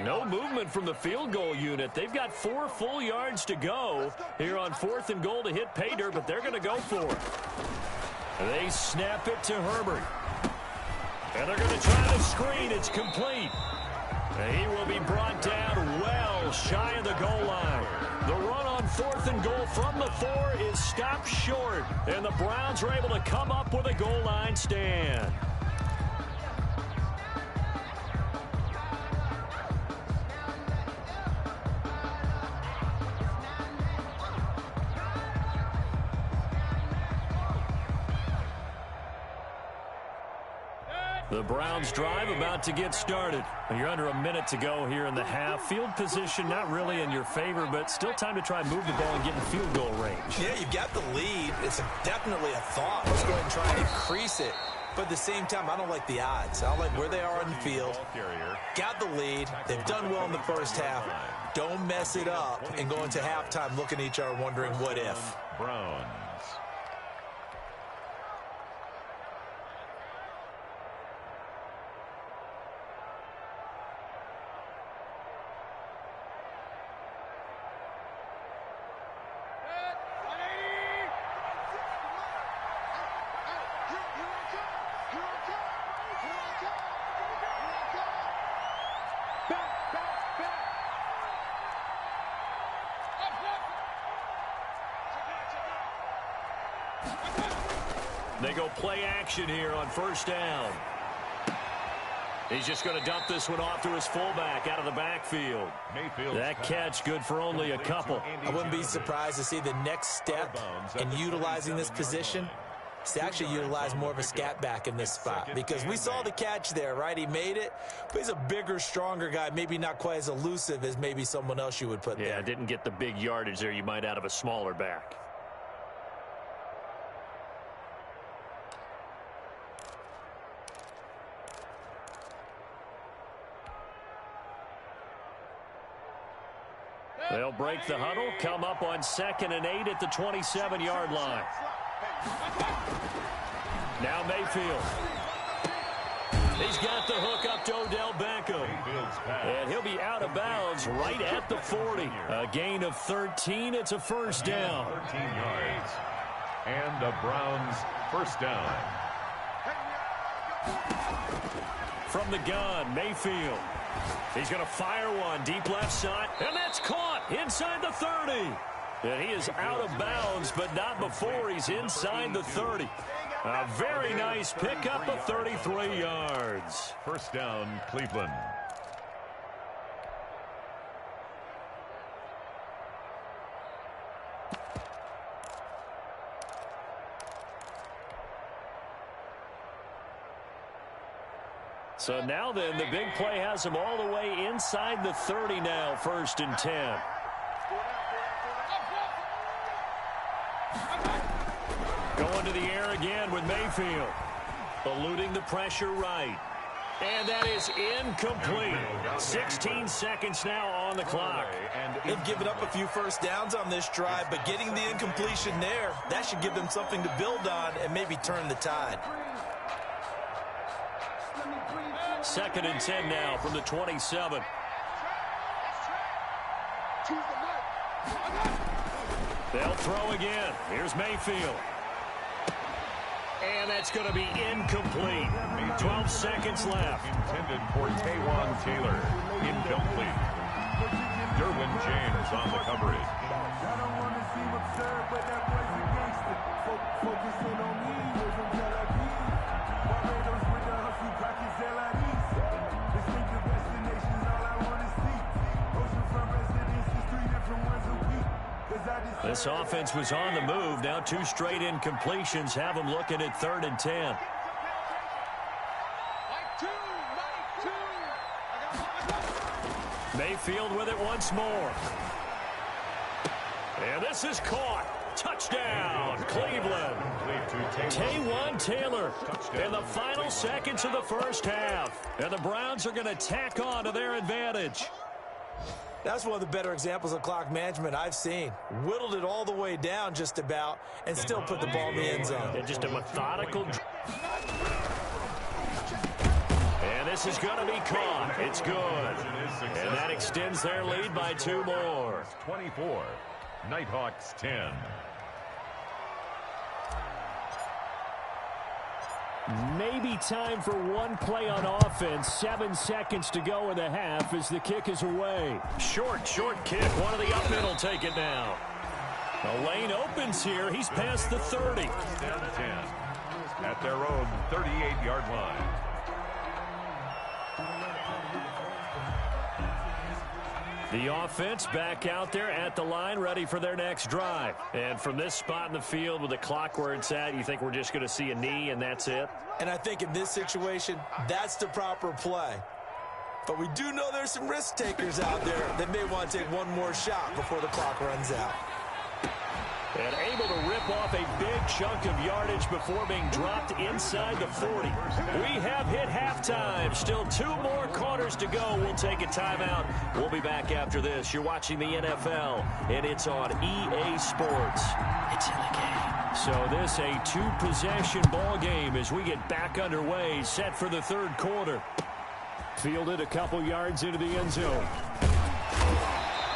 No movement from the field goal unit. They've got 4 full yards to go here on 4th and goal to hit pay dirt, but they're going to go for it. They snap it to Herbert. And they're going to try the screen. It's complete. And he will be brought down well shy of the goal line. The run on 4th and goal from the 4 is stopped short. And the Browns are able to come up with a goal line stand. The Browns drive about to get started. You're under a minute to go here in the half. Field position not really in your favor, but still time to try and move the ball and get in field goal range. Yeah, you've got the lead. It's definitely a thought. Let's go ahead and try and increase it. But at the same time, I don't like the odds. I don't like where they are on the field. Got the lead. They've done well in the first half. Don't mess it up and go into halftime looking at each other wondering what if. Browns. They go play action here on 1st down. He's just going to dump this one off to his fullback out of the backfield. That catch good for only a couple. I wouldn't be surprised to see the next step in utilizing this position is to actually utilize more of a scat back in this spot, because we saw the catch there, right? He made it, but he's a bigger, stronger guy, maybe not quite as elusive as maybe someone else you would put there. Yeah, didn't get the big yardage there you might out of a smaller back. They'll break the huddle, come up on 2nd and 8 at the 27-yard line. Now Mayfield. He's got the hook up to Odell Beckham. And he'll be out of bounds right at the 40. A gain of 13. It's a 1st down. 13 yards. And the Browns 1st down. From the gun, Mayfield. He's going to fire one deep left side, and that's caught inside the 30. And he is out of bounds, but not before he's inside the 30. A very nice pickup of 33 yards. 1st down, Cleveland. So now then, the big play has him all the way inside the 30 now, 1st and 10. Going to the air again with Mayfield. Eluding the pressure right. And that is incomplete. 16 seconds now on the clock. They've given up a few 1st downs on this drive, but getting the incompletion there, that should give them something to build on and maybe turn the tide. 2nd and 10 now from the 27. They'll throw again. Here's Mayfield. And that's going to be incomplete. 12 seconds left. Intended for Taywan Taylor. Incomplete. Derwin James on the coverage. I don't want to seem absurd, but that boy's a gangster. Focusing on me, we're from Tel Aviv. Barbados with the hustle, pockets LIDs. Distinctive destinations, all I want to see. Oceanfront residences, 3 different ones a week. This offense was on the move. Now 2 straight incompletions have them looking at 3rd and 10. Mayfield with it once more. And this is caught. Touchdown, Cleveland. Taywan Taylor in the final seconds of the first half. And the Browns are going to tack on to their advantage. That's one of the better examples of clock management I've seen. Whittled it all the way down just about and still put the ball in the end zone. And just a methodical. And this is going to be caught. It's good. And that extends their lead by 2 more. 24, Nighthawks 10. Maybe time for one play on offense. 7 seconds to go in the half as the kick is away. Short kick. One of the up middle take it now. The lane opens here. He's past the 30. 10 at their own 38-yard line. The offense back out there at the line, ready for their next drive. And from this spot in the field with the clock where it's at, you think we're just going to see a knee and that's it? And I think in this situation, that's the proper play. But we do know there's some risk takers out there that may want to take one more shot before the clock runs out. And able to rip off a big chunk of yardage before being dropped inside the 40. We have hit halftime. Still 2 more quarters to go. We'll take a timeout. We'll be back after this. You're watching the NFL, and it's on EA Sports. It's in the game. So this a 2-possession ball game as we get back underway, set for the 3rd quarter. Fielded a couple yards into the end zone.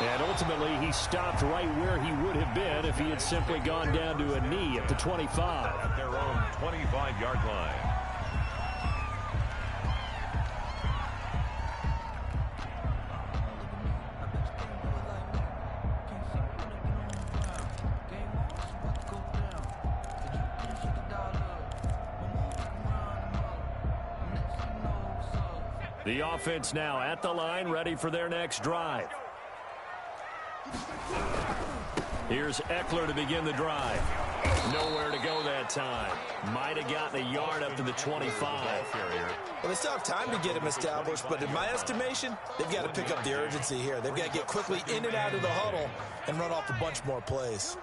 And ultimately, he stopped right where he would have been if he had simply gone down to a knee at the 25. At their own 25-yard line. The offense now at the line, ready for their next drive. Here's Eckler to begin the drive. Nowhere to go that time. Might have gotten a yard up to the 25. Well, they still have time to get him established, but in my estimation, they've got to pick up the urgency here. They've got to get quickly in and out of the huddle and run off a bunch more plays.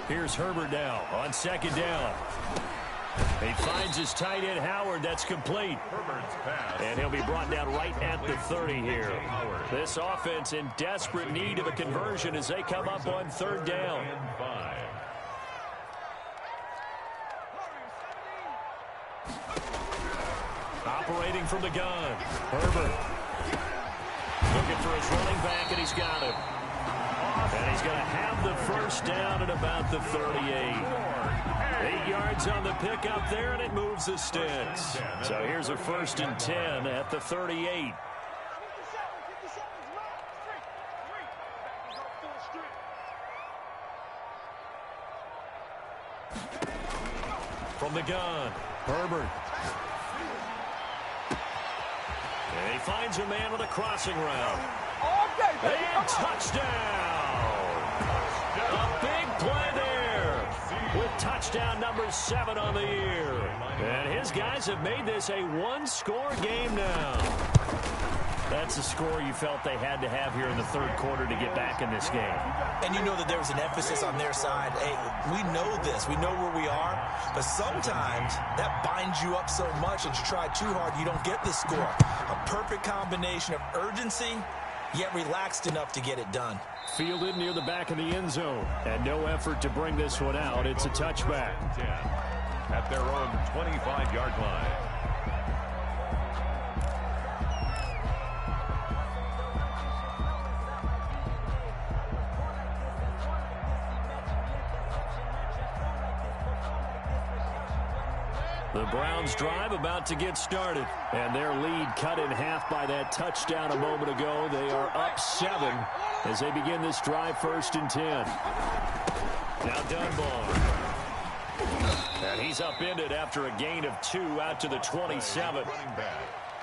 Here's Herbert now on 2nd down. He finds his tight end, Howard. That's complete. Herbert's pass. And he'll be brought down right at the 30 here. This offense in desperate need of a conversion as they come up on 3rd down. Operating from the gun. Herbert looking for his running back, and he's got him. And he's going to have the 1st down at about the 38. 8 yards on the pickup there, and it moves the sticks. So here's a 1st and 10 at the 38. From the gun, Herbert. And he finds a man with a crossing route. And touchdown! A big play there with touchdown number 7 on the year. And his guys have made this a 1-score game now. That's a score you felt they had to have here in the 3rd quarter to get back in this game. And you know that there was an emphasis on their side. Hey, we know this. We know where we are. But sometimes that binds you up so much that you try too hard, you don't get the score. A perfect combination of urgency, yet relaxed enough to get it done. Fielded near the back of the end zone. And no effort to bring this one out. It's a touchback. 10 at their own 25-yard line. The Browns drive about to get started. And their lead cut in half by that touchdown a moment ago. They are up 7 as they begin this drive, 1st and 10. Now Dunbar. And he's upended after a gain of 2 out to the 27.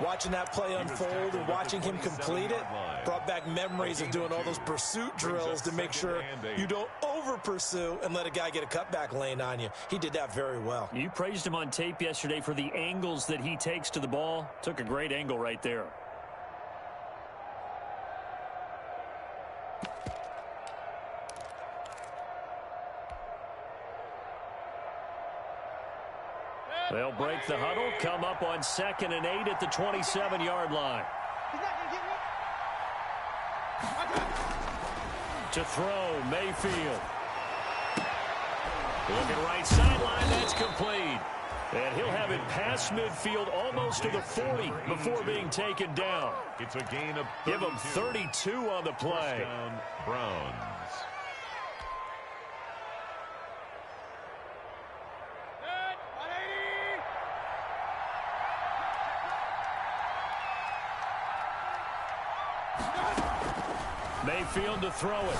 Watching that play unfold and watching him complete it brought back memories of doing all those pursuit drills to make sure you don't over-pursue and let a guy get a cutback lane on you. He did that very well. You praised him on tape yesterday for the angles that he takes to the ball. Took a great angle right there. They'll break the huddle, come up on 2nd and 8 at the 27-yard line. To throw, Mayfield. Looking right sideline, that's complete. And he'll have it past midfield almost to the 40 before being taken down. It's a gain of 32. Give him 32 on the play. First down, Browns. Mayfield to throw it.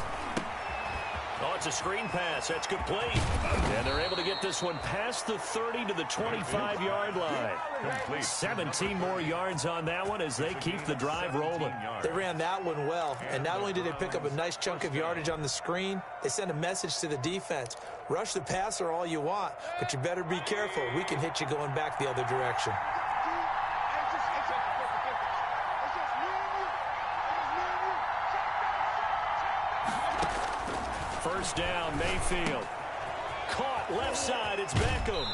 Oh, it's a screen pass. That's complete. And they're able to get this one past the 30 to the 25-yard line. Complete. 17 more yards on that one as they keep the drive rolling. They ran that one well, and not only did they pick up a nice chunk of yardage on the screen, they sent a message to the defense. Rush the passer all you want, but you better be careful. We can hit you going back the other direction. First down, Mayfield. Caught left side, it's Beckham.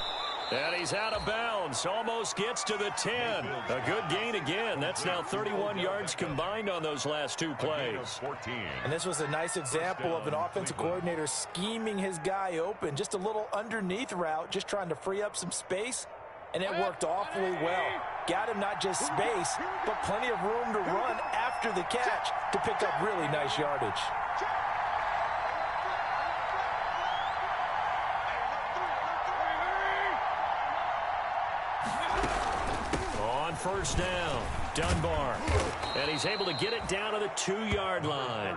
And he's out of bounds, almost gets to the 10. A good gain again. That's now 31 yards combined on those last two plays. 14. And this was a nice example of an offensive coordinator scheming his guy open. Just a little underneath route, just trying to free up some space, and it worked awfully well. Got him not just space, but plenty of room to run after the catch to pick up really nice yardage. First down, Dunbar. And he's able to get it down to the 2-yard line.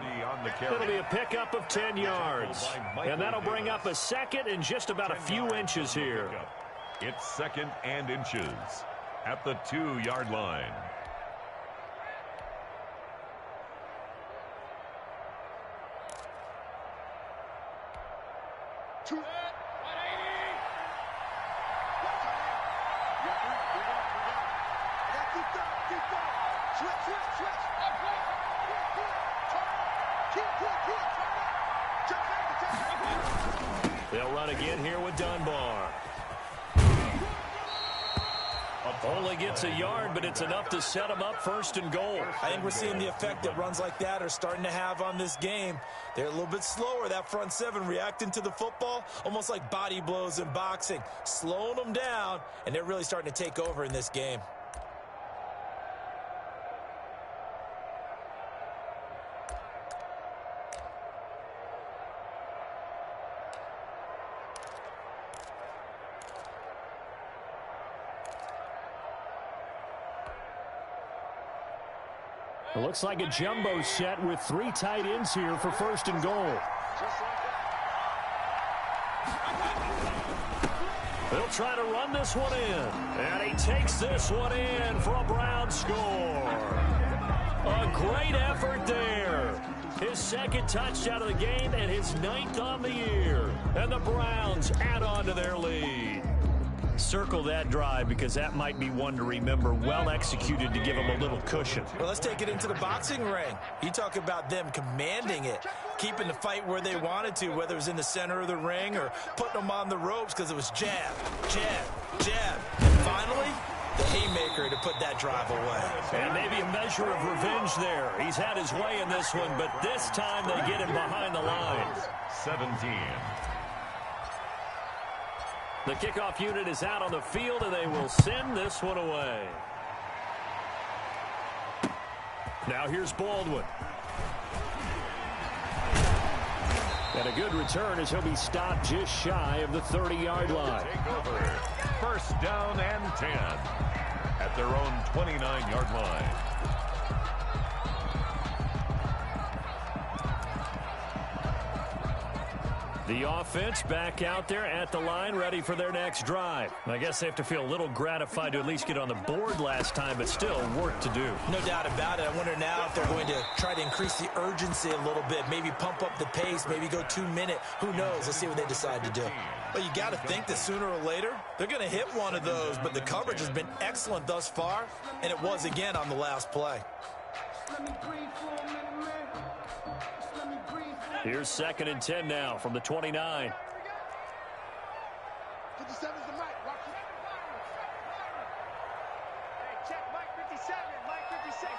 It'll be a pickup of 10 yards. And that'll bring up a second and just about a few inches here. It's 2nd and inches at the 2-yard line. They'll run again here with Dunbar. Only gets a yard, but it's enough to set him up 1st and goal. I think we're seeing the effect that runs like that are starting to have on this game. They're a little bit slower, that front seven, reacting to the football, almost like body blows in boxing, slowing them down, and they're really starting to take over in this game. It looks like a jumbo set with 3 tight ends here for 1st and goal. They'll try to run this one in. And he takes this one in for a Brown score. A great effort there. His 2nd touchdown of the game and his 9th on the year. And the Browns add on to their lead. Circle that drive because that might be one to remember. Well executed to give him a little cushion. Well, let's take it into the boxing ring. You talk about them commanding it, keeping the fight where they wanted to, whether it was in the center of the ring or putting them on the ropes because it was jab, jab, jab. And finally, the haymaker to put that drive away. And maybe a measure of revenge there. He's had his way in this one, but this time they get him behind the lines. 17. The kickoff unit is out on the field, and they will send this one away. Now here's Baldwin. And a good return as he'll be stopped just shy of the 30-yard line. Take over. 1st down and 10 at their own 29-yard line. The offense back out there at the line, ready for their next drive. I guess they have to feel a little gratified to at least get on the board last time, but still work to do. No doubt about it. I wonder now if they're going to try to increase the urgency a little bit, maybe pump up the pace, maybe go 2-minute. Who knows? Let's see what they decide to do. Well, you got to think that sooner or later, they're going to hit one of those, but the coverage has been excellent thus far, and it was again on the last play. Here's 2nd and 10 now from the 29. 57's the mic. Watch it. Hey, check Mike 57. Mike 56.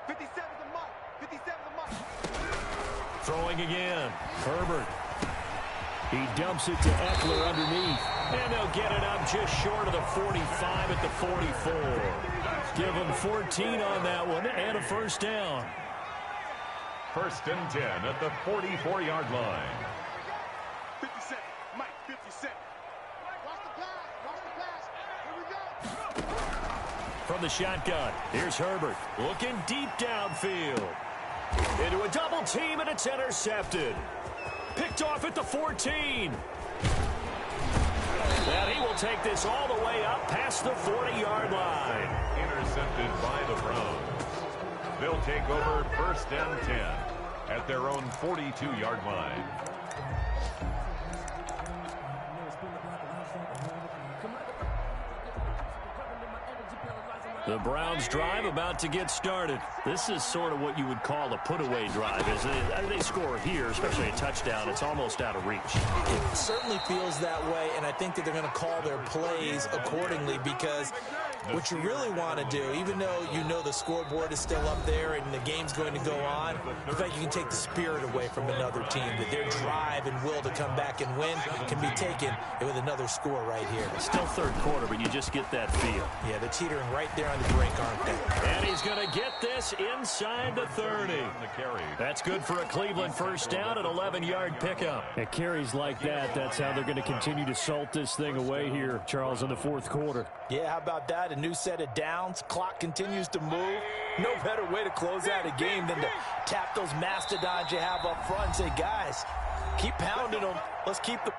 57's the mic. 57's the mic. Throwing again. Herbert. He dumps it to Eckler underneath. And they'll get it up just short of the 45 at the 44. Give them 14 on that one and a first down. 1st and 10 at the 44-yard line. 57. Mike 57. Watch the pass. Watch the pass. Here we go. From the shotgun, here's Herbert. Looking deep downfield. Into a double team, and it's intercepted. Picked off at the 14. And he will take this all the way up past the 40-yard line. Intercepted by the Browns. They'll take over 1st and 10 at their own 42-yard line. The Browns drive about to get started. This is sort of what you would call a put-away drive. As they score here, especially a touchdown, it's almost out of reach. It certainly feels that way, and I think that they're going to call their plays accordingly, because what you really want to do, even though you know the scoreboard is still up there and the game's going to go on, in fact, you can take the spirit away from another team, that their drive and will to come back and win can be taken with another score right here. Still 3rd quarter, but you just get that feel. Yeah, they're teetering right there on the brink, aren't they? And he's going to get this inside the 30. That's good for a Cleveland first down, an 11-yard pickup. At carries like that, that's how they're going to continue to salt this thing away here, Charles, in the 4th quarter. Yeah, how about that? A new set of downs. Clock continues to move. No better way to close out a game than to tap those mastodons you have up front and say, guys, keep pounding them. Let's keep the...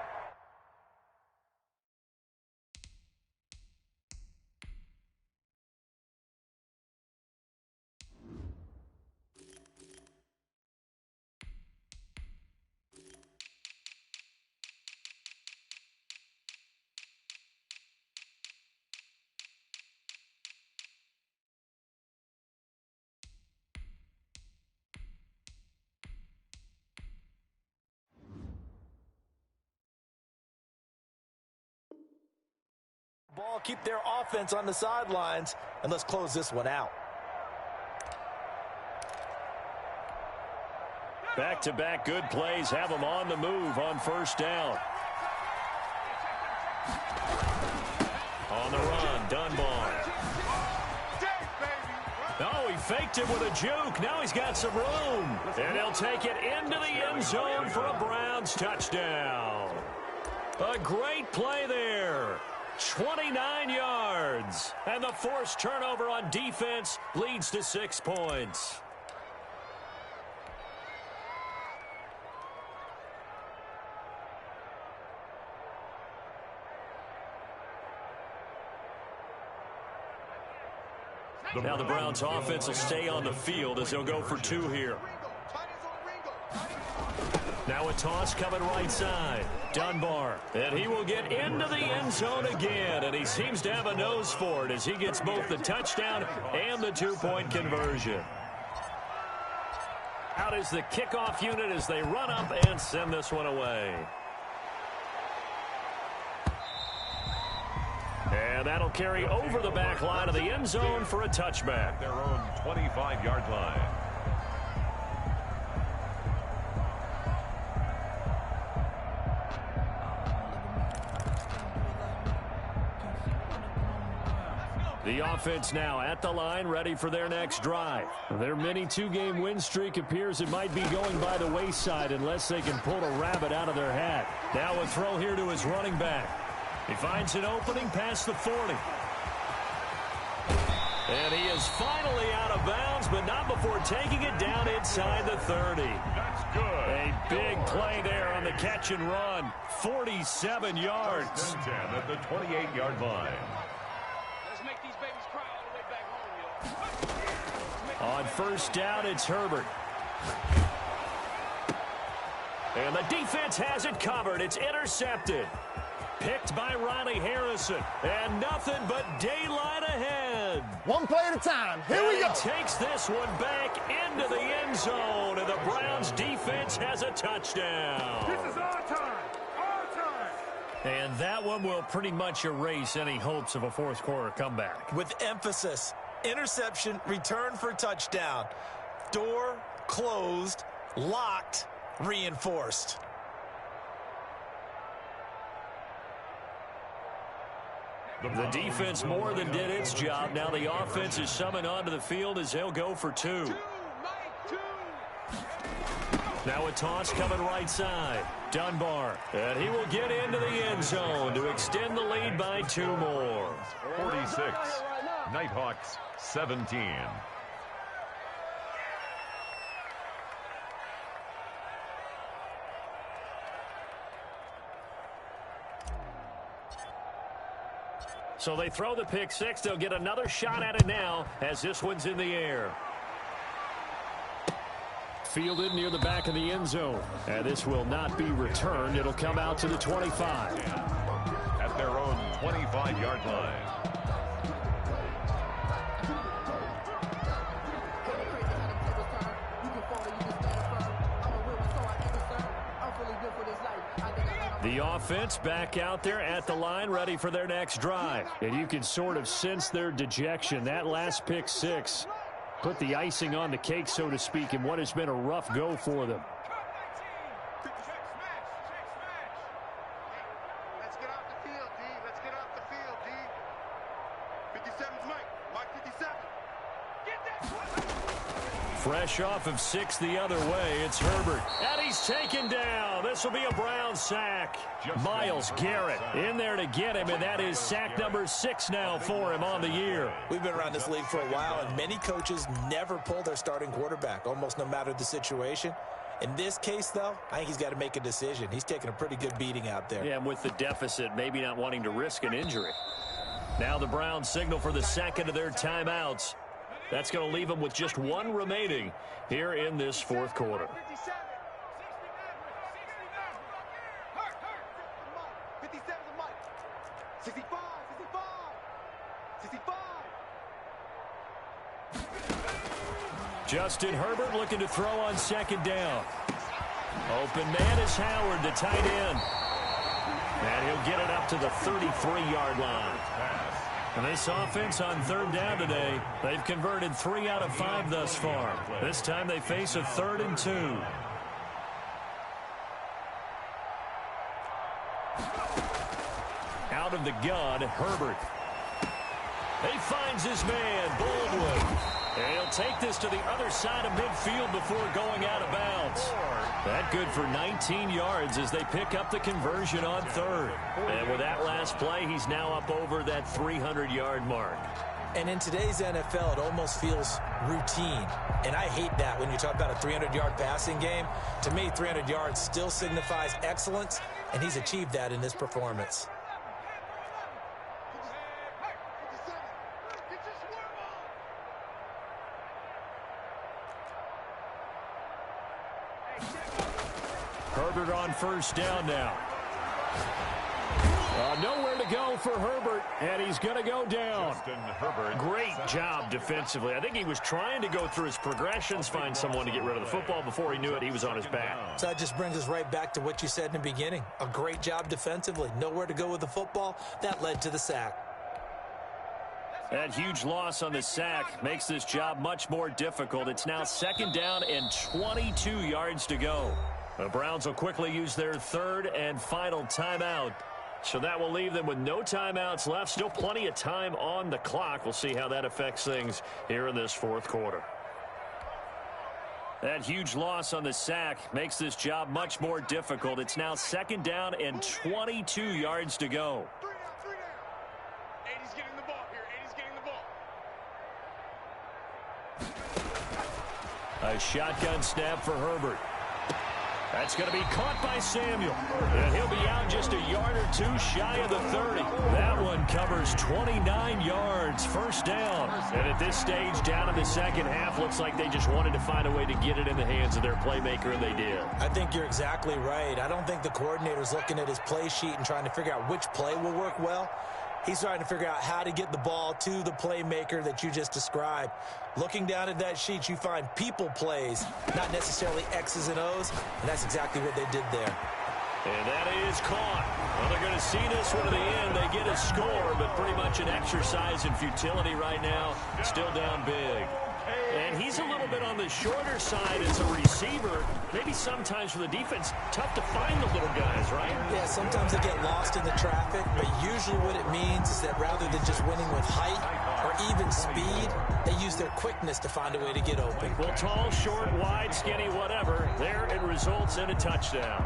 ball, keep their offense on the sidelines, and let's close this one out. Back-to-back good plays have them on the move on first down. On the run, Dunbar. Oh, he faked it with a juke. Now he's got some room. And he'll take it into the end zone for a Browns touchdown. A great play there. 29 yards. And the forced turnover on defense leads to 6 points. Now the Browns offense will stay on the field as they'll go for 2 here. Now a toss coming right side. Dunbar. And he will get into the end zone again. And he seems to have a nose for it as he gets both the touchdown and the 2-point conversion. Out is the kickoff unit as they run up and send this one away. And that'll carry over the back line of the end zone for a touchback. Their own 25-yard line. The offense now at the line, ready for their next drive. Their mini 2-game win streak appears it might be going by the wayside unless they can pull a rabbit out of their hat. Now a throw here to his running back. He finds an opening past the 40. And he is finally out of bounds, but not before taking it down inside the 30. That's good. A big play there on the catch and run. 47 yards. First and 10 at the 28-yard line. Let's make these babies cry all the way back home, yo. On first down, it's Herbert. And the defense has it covered. It's intercepted. Picked by Riley Harrison. And nothing but daylight ahead. One play at a time. Here we go. He takes this one back into the end zone. And the Browns defense has a touchdown. This is our time. Our time. And that one will pretty much erase any hopes of a fourth quarter comeback. With emphasis, interception, return for touchdown. Door closed, locked, reinforced. The defense more than did its job. Now the offense is summoned onto the field as they'll go for two. Now a toss coming right side. Dunbar. And he will get into the end zone to extend the lead by 2 more. 46. Nighthawks 17. So they throw the pick six. They'll get another shot at it now as this one's in the air. Fielded near the back of the end zone. And this will not be returned. It'll come out to the 25. At their own 25-yard line. The offense back out there at the line, ready for their next drive. And you can sort of sense their dejection. That last pick six put the icing on the cake, so to speak, in what has been a rough go for them. Let's get off the field, D. Let's get off the field, D. 57's Mike. Mike 57. Get that. Fresh off of 6 the other way, it's Herbert. And he's taken down. This will be a Brown sack. Myles Garrett in there to get him, and that is sack number 6 now for him on the year. We've been around this league for a while, and many coaches never pull their starting quarterback, almost no matter the situation. In this case, though, I think he's got to make a decision. He's taking a pretty good beating out there. Yeah, and with the deficit, maybe not wanting to risk an injury. Now the Browns signal for the second of their timeouts. That's going to leave them with just 1 remaining here in this fourth quarter. 57. 57's Mike. 65. 65. Justin Herbert looking to throw on second down. Open man is Howard, the tight end. And he'll get it up to the 33-yard line. And this offense on third down today, they've converted 3 out of 5 thus far. This time they face a 3rd and 2. Out of the gun, Herbert. He finds his man, Baldwin. And he'll take this to the other side of midfield before going out of bounds. That good for 19 yards as they pick up the conversion on third. And with that last play, he's now up over that 300-yard mark. And in today's NFL, it almost feels routine. And I hate that when you talk about a 300-yard passing game. To me, 300 yards still signifies excellence, and he's achieved that in this performance. Herbert on first down now. Nowhere to go for Herbert, and he's going to go down. Justin Herbert. Great job defensively. I think he was trying to go through his progressions, find someone to get rid of the football. Before he knew it, he was on his back. So that just brings us right back to what you said in the beginning. A great job defensively. Nowhere to go with the football. That led to the sack. That huge loss on the sack makes this job much more difficult. It's now second down and 22 yards to go. The Browns will quickly use their 3rd and final timeout. So that will leave them with no timeouts left. Still plenty of time on the clock. We'll see how that affects things here in this fourth quarter. That huge loss on the sack makes this job much more difficult. It's now second down and 22 yards to go. 3 down. 80's getting the ball here. 80's getting the ball. A shotgun snap for Herbert. That's going to be caught by Samuel. And he'll be out just a yard or two shy of the 30. That one covers 29 yards, first down. And at this stage, down in the second half, looks like they just wanted to find a way to get it in the hands of their playmaker, and they did. I think you're exactly right. I don't think the coordinator's looking at his play sheet and trying to figure out which play will work well. He's trying to figure out how to get the ball to the playmaker that you just described. Looking down at that sheet, you find people plays, not necessarily X's and O's, and that's exactly what they did there. And that is caught. Well, they're going to see this one to the end. They get a score, but pretty much an exercise in futility right now. Still down big. And he's a little bit on the shorter side as a receiver. Maybe sometimes for the defense, tough to find the little guys, right? Yeah, sometimes they get lost in the traffic, but usually what it means is that rather than just winning with height or even speed, they use their quickness to find a way to get open. Well, tall, short, wide, skinny, whatever. There it results in a touchdown.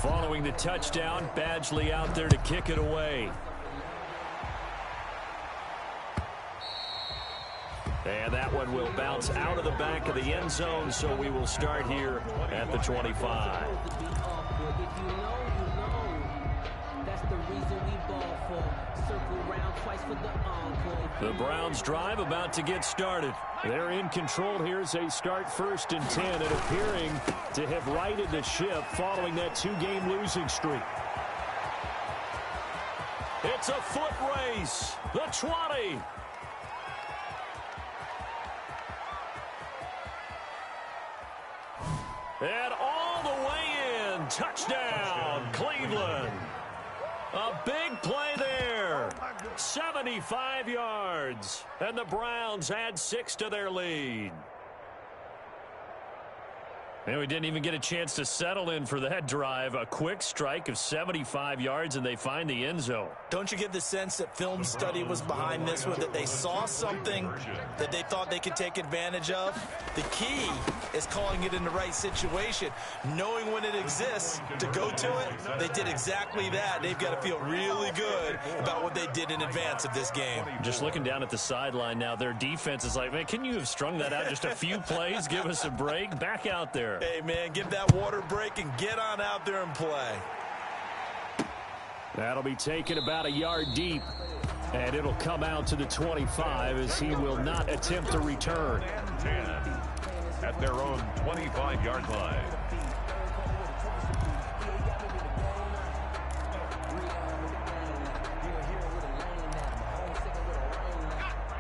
Following the touchdown, Badgley out there to kick it away. And that one will bounce out of the back of the end zone, so we will start here at the 25. The Browns drive about to get started. They're in control here as they start 1st and 10 and appearing to have righted the ship following that 2-game losing streak. It's a foot race. The 20. And all the way in. Touchdown, Cleveland. A big play there. 75 yards. And the Browns add 6 to their lead. And we didn't even get a chance to settle in for that drive. A quick strike of 75 yards, and they find the end zone. Don't you get the sense that film study was behind this one, that they saw something that they thought they could take advantage of? The key is calling it in the right situation, knowing when it exists to go to it. They did exactly that. They've got to feel really good about what they did in advance of this game. Just looking down at the sideline now, their defense is like, man, can you have strung that out just a few plays? Give us a break. Back out there. Hey, man, give that water break and get on out there and play. That'll be taken about a yard deep, and it'll come out to the 25 as he will not attempt to return. 10 at their own 25-yard line.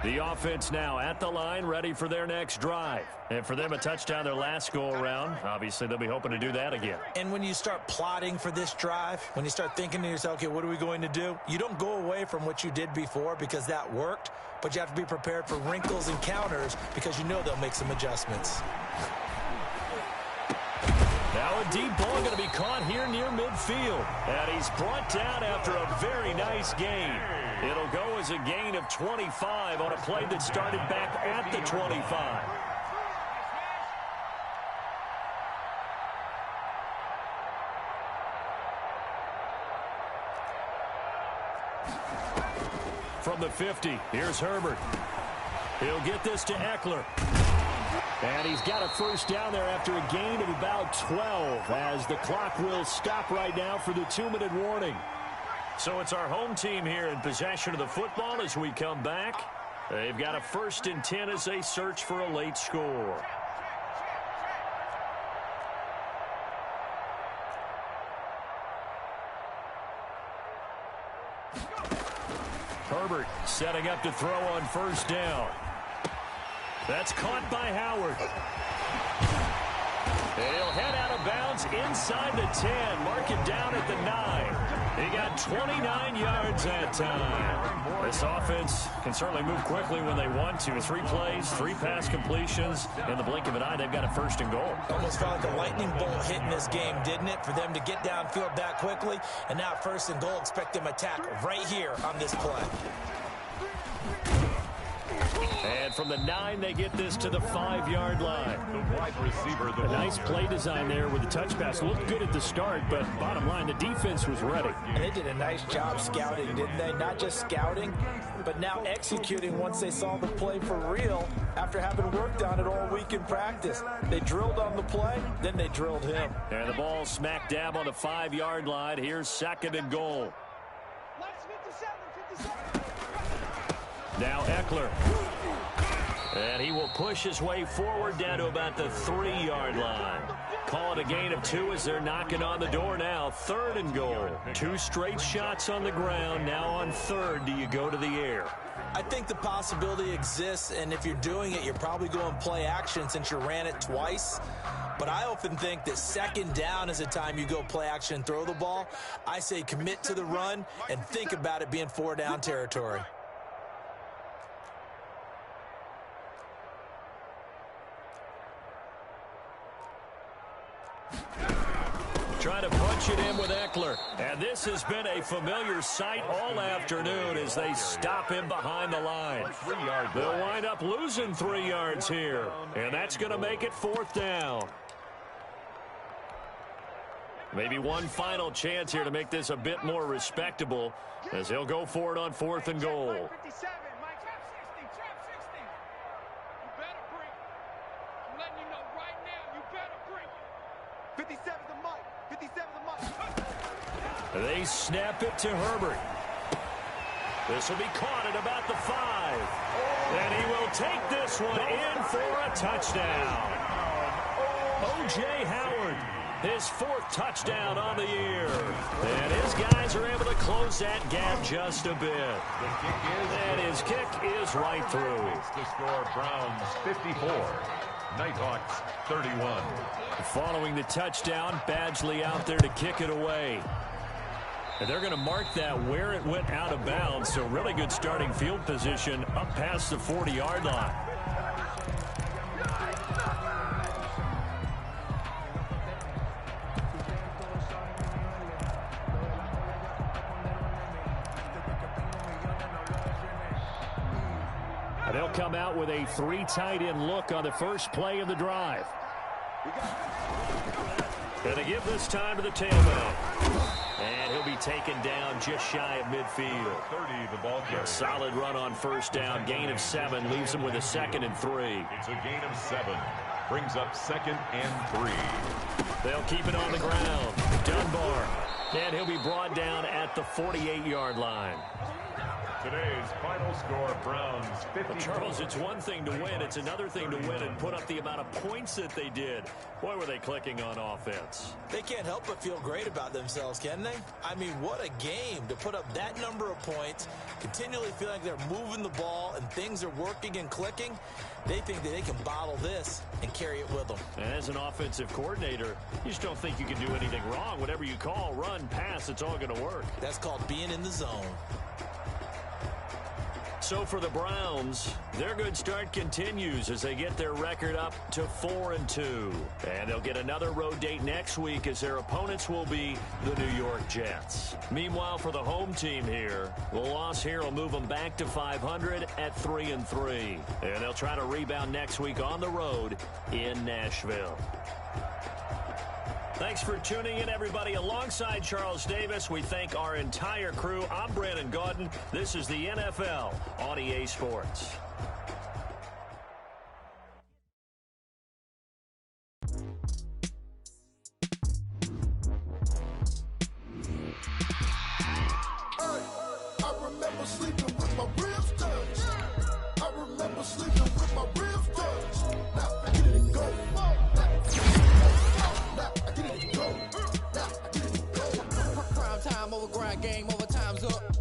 The offense now at the line, ready for their next drive. And for them, a touchdown their last go-around. Obviously, they'll be hoping to do that again. And when you start plotting for this drive, when you start thinking to yourself, okay, what are we going to do? You don't go away from what you did before because that worked, but you have to be prepared for wrinkles and counters because you know they'll make some adjustments. Now a deep ball going to be caught here near midfield. And he's brought down after a very nice gain. It'll go as a gain of 25 on a play that started back at the 25. From the 50, here's Herbert. He'll get this to Eckler. And he's got a first down there after a gain of about 12 as the clock will stop right now for the 2-minute warning. So it's our home team here in possession of the football as we come back. They've got a 1st and 10 as they search for a late score. Herbert setting up to throw on first down. That's caught by Howard. And he'll head out of bounds inside the 10. Mark it down at the 9. He got 29 yards that time. This offense can certainly move quickly when they want to. 3 plays, 3 pass completions. In the blink of an eye, they've got a 1st and goal. Almost felt like a lightning bolt hit in this game, didn't it? For them to get downfield that quickly. And now 1st and goal, expect them to attack right here on this play. And from the 9, they get this to the 5-yard line. The wide receiver. A nice play design there with the touch pass. Looked good at the start, but bottom line, the defense was ready. And they did a nice job scouting, didn't they? Not just scouting, but now executing once they saw the play for real after having worked on it all week in practice. They drilled on the play, then they drilled him. And the ball smack dab on the 5-yard line. Here's 2nd and goal. Now Eckler. And he will push his way forward down to about the 3-yard line. Call it a gain of 2 as they're knocking on the door now. 3rd and goal. 2 straight shots on the ground. Now on 3rd, do you go to the air? I think the possibility exists, and if you're doing it, you're probably going play action since you ran it twice. But I often think that 2nd down is the time you go play action and throw the ball. I say commit to the run and think about it being 4-down territory. Trying to punch it in with Eckler. And this has been a familiar sight all afternoon as they stop him behind the line. They'll wind up losing 3 yards here. And that's going to make it 4th down. Maybe one final chance here to make this a bit more respectable as he'll go for it on 4th and goal. 57 to Mike. 57 to Mike. They snap it to Herbert. This will be caught at about the 5. And he will take this one in for a touchdown. O.J. Howard, his 4th touchdown on the year. And his guys are able to close that gap just a bit. And his kick is right through. To score Browns 54. Nighthawks 31. Following the touchdown, Badgley out there to kick it away. And they're going to mark that where it went out of bounds. So really good starting field position up past the 40-yard line. And they'll come out with a 3 tight end look on the first play of the drive. And they give this time to the tailback. And he'll be taken down just shy of midfield. 30, the ball carrier. Solid run on 1st down. Gain of 7 leaves him with a 2nd and 3. It's a gain of 7. Brings up 2nd and 3. They'll keep it on the ground. Dunbar. And he'll be brought down at the 48-yard line. Today's final score, Browns 50. Charles, it's one thing to win. It's another thing to win and put up the amount of points that they did. Boy, were they clicking on offense. They can't help but feel great about themselves, can they? I mean, what a game to put up that number of points, continually feeling like they're moving the ball and things are working and clicking. They think that they can bottle this and carry it with them. And as an offensive coordinator, you just don't think you can do anything wrong. Whatever you call, run, pass, it's all going to work. That's called being in the zone. So for the Browns, their good start continues as they get their record up to 4-2. And they'll get another road date next week as their opponents will be the New York Jets. Meanwhile, for the home team here, the loss here will move them back to 500 at 3-3. And they'll try to rebound next week on the road in Nashville. Thanks for tuning in, everybody. Alongside Charles Davis, we thank our entire crew. I'm Brandon Gaudin. This is the NFL on EA Sports. I remember sleeping with my ribs touched. I remember sleeping with my ribs touched. Now I get it go. Prime time over grind game, over time's up.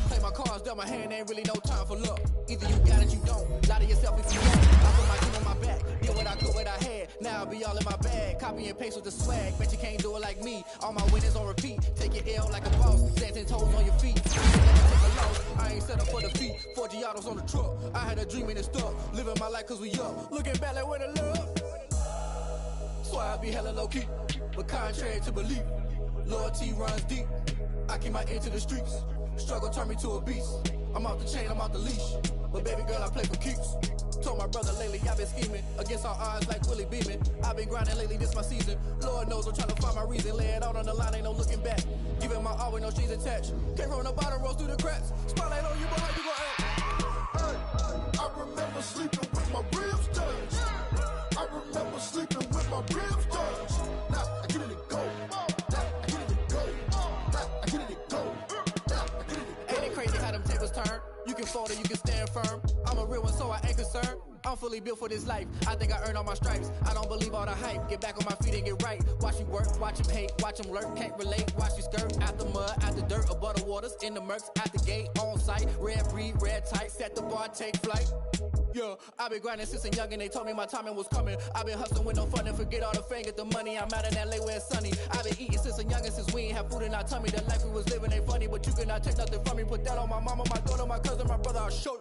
Play my cards, dealt my hand, ain't really no time for luck. Either you got it, you don't. Lie to yourself if you don't. I put my team on my back, did what I could, what I had. Now I'll be all in my bag, copy and paste with the swag. Bet you can't do it like me. All my winners on repeat. Take your L like a boss, stand 10 toes on your feet. Never take a loss. I ain't set up for defeat. 4 Giottos on the truck. I had a dream and it stuck. Living my life cause we up. Looking back like where the love. So I be hella low key, but contrary to belief, loyalty runs deep. I keep my ear to the streets. Struggle turned me to a beast. I'm off the chain, I'm off the leash. But baby girl, I play for keeps. Told my brother lately I've been scheming against all odds like Willie Beeman. I've been grinding lately, this my season. Lord knows I'm trying to find my reason. Lay it out on the line, ain't no looking back. Giving my all with no strings attached. Came from the bottom, rose through the cracks. Spotlight on you, but how you gon' act? Hey, I remember sleeping with my ribs touched. I remember sleeping with my ribs touched. Now I get it to go. Now I get it to go. Now I get it to go. Now I get it to go. Ain't it crazy how them tables turn? You can fold or you can stand firm. I'm a real one, so I ain't concerned. I'm fully built for this life. I think I earned all my stripes. I don't believe all the hype. Get back on my feet and get right. Watch you work, watch him hate, watch him lurk. Can't relate, watch you skirt. Out the mud, out the dirt, above the waters, in the murks, out the gate, on site. Red breed, red tight, set the bar, take flight. Yeah, I been grinding since a young and they told me my timing was coming. I been hustling with no fun and forget all the fame, get the money. I'm out in LA where it's sunny. I been eating since a young and since we ain't have food in our tummy. The life we was living ain't funny, but you cannot take nothing from me. Put that on my mama, my daughter, my cousin, my brother, I'll show you.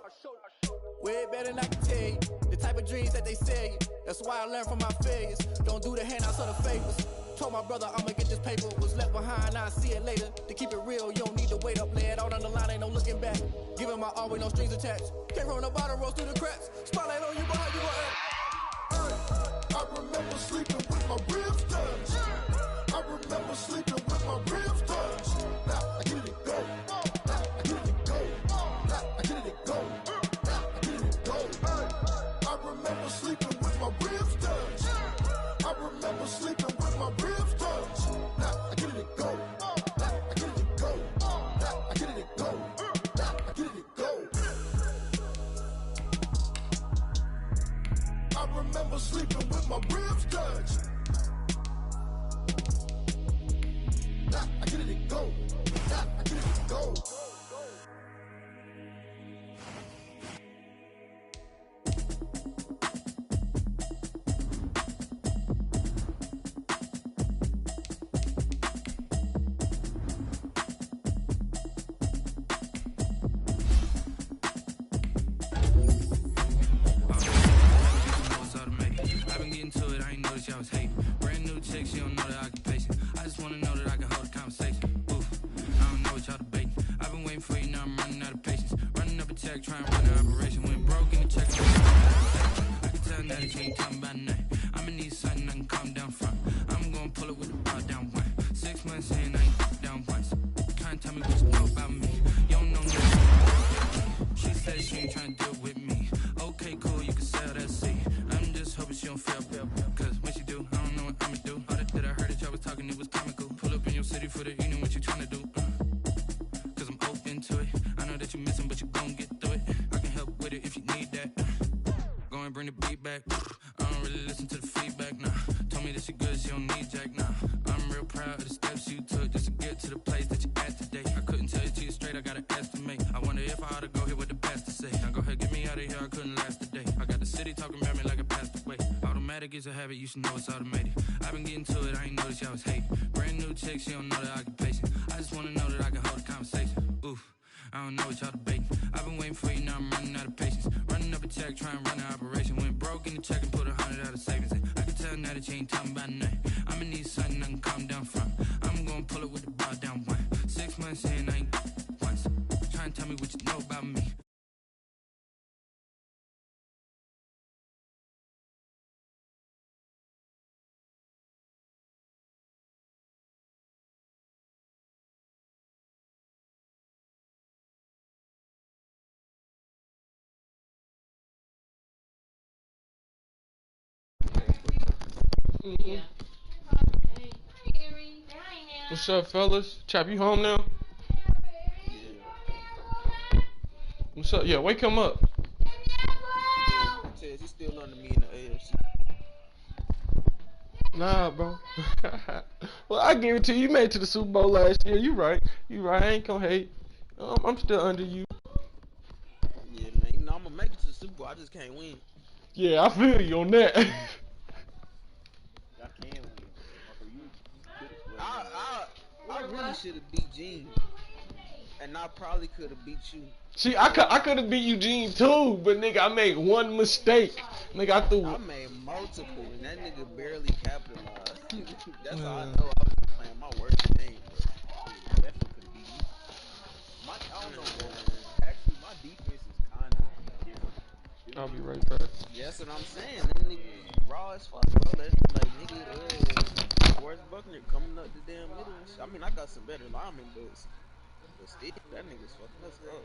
Way better than I can tell you. The type of dreams that they sell you. That's why I learned from my failures. Don't do the handouts or the favors. Told my brother I'ma get this paper. Was left behind, I'll see it later. To keep it real, you don't need to wait up. Lay it out on the line, ain't no looking back. Giving my all with no strings attached. Came from the bottom, rose through the cracks. Spotlight on you, but how you gon' act? Hey, I remember sleeping with my ribs touched. I remember sleeping with my ribs touched. Now I get it to go. Now I get it to go. Now I get it to go. Now I get it to go. Hey, I remember sleeping with my ribs touched. I remember sleeping with my ribs touched. Now I get it to go. Now I get it to go. Now I get it to go. Now I get it to go. I remember sleeping with my ribs touched. Now I get it to go. Now I get it to go. I've been getting to it, I ain't noticed y'all was hating. Brand new chick, she don't know the occupation. I just wanna know that I can hold a conversation. Oof, I don't know what y'all debating. I've been waiting for you, now I'm running out of patience. Running up a check, trying to run an operation. Went broke in the check. I can tell now that you ain't talking about nothing. I'ma need something I can calm down from. I'm gonna pull it with the bar down one. 6 months in, I ain't down once. Trying to tell me what you know about me. You don't know nothing. She said she ain't trying to deal with me. Okay, cool, you can sell that seat. I'm just hoping she don't fail. Cause when she do, I don't know what I'ma do. All that I heard that y'all was talking, it was comical. Pull up in your city for the evening, what you tryna do? Cause I'm open to it. I know that you missing, but you gon' get through it. I can help with it if you need that. Go and bring the beat back. I don't really listen to the feedback, nah. Told me that she good, she don't need jack, nah. I'm real proud of the steps you took just to get to the place that you at today. I couldn't tell you to you straight, I gotta estimate. I wonder if I ought to go here with the best to say. Now go ahead, get me out of here, I couldn't last a day. I got the city talking about me like I passed away. Automatic is a habit, you should know it's automated. I've been getting to it, I ain't noticed y'all was hating. Brand new chick, she don't know the occupation. I just wanna know that I can hold a conversation. Oof, I don't know what y'all debating. I've been waiting for you, now I'm running out of patience. Running up a check, trying to run an operation. Went broke in the check and put 100 out of savings in. I can tell now that you ain't talking about nothing. I'ma need something I can calm down from. I'm gonna pull it with the bar down one. 6 months in, I ain't once. Trying to tell me what you know about me. Yeah. What's up, fellas? Chap, you home now? What's up? Yeah, wake him up. Says he's still under me in the AFC. Nah, bro. Well, I guarantee you made it to the Super Bowl last year. You right. I ain't gonna hate. I'm still under you. Yeah, man. You know, I'm gonna make it to the Super Bowl. I just can't win. Yeah, I feel you on that. I can win. I really should have beat Gene, and I probably could have beat you. See, I could have beat Eugene too, but nigga, I made one mistake. Nigga, I made multiple, and that nigga barely capitalized. That's how I know I was playing my worst game. Definitely could have beat you. I'll be right back. Yeah, that's what I'm saying. Them niggas raw as fuck, bro. That, like nigga, Forrest Buckner coming up the damn middle and shit. I mean, I got some better linemen, but still, that nigga's fucking us up, bro.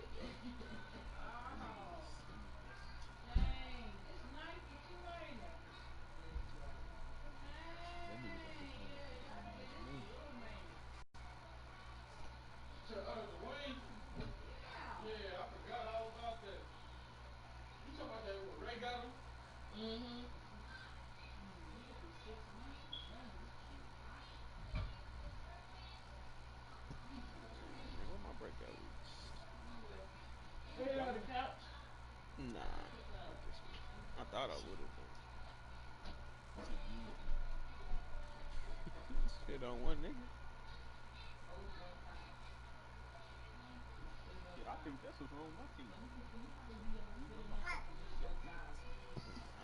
Man, where my breakout weeks? Nah, not this week. I thought I would have, but shit on one nigga. I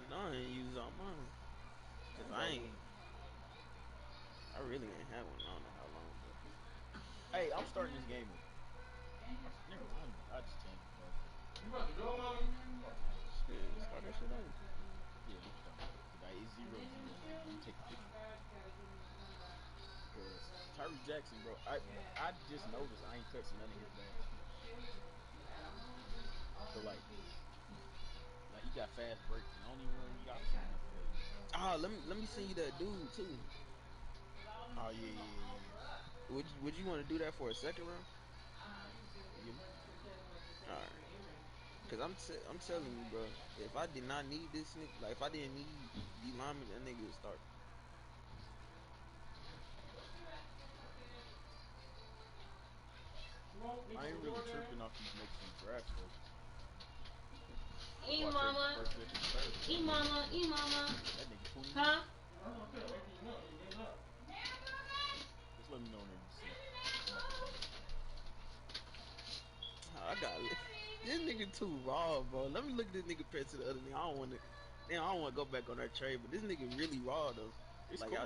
know I ain't use all mine, cause I really ain't had one. I don't know how long, but shit, start that shit over. Ah, let me send you that dude too. Would you want to do that for a second round? All right. Cause I'm telling you, bro. If I did not need this nigga, like if I didn't need D lineman, that nigga would start. E mama, e mama, e mama. Huh? I got it. This nigga too raw, bro. Let me look at this nigga compared to the other nigga. I don't want to. Damn, I don't want to go back on that trade, but this nigga really raw though. Like my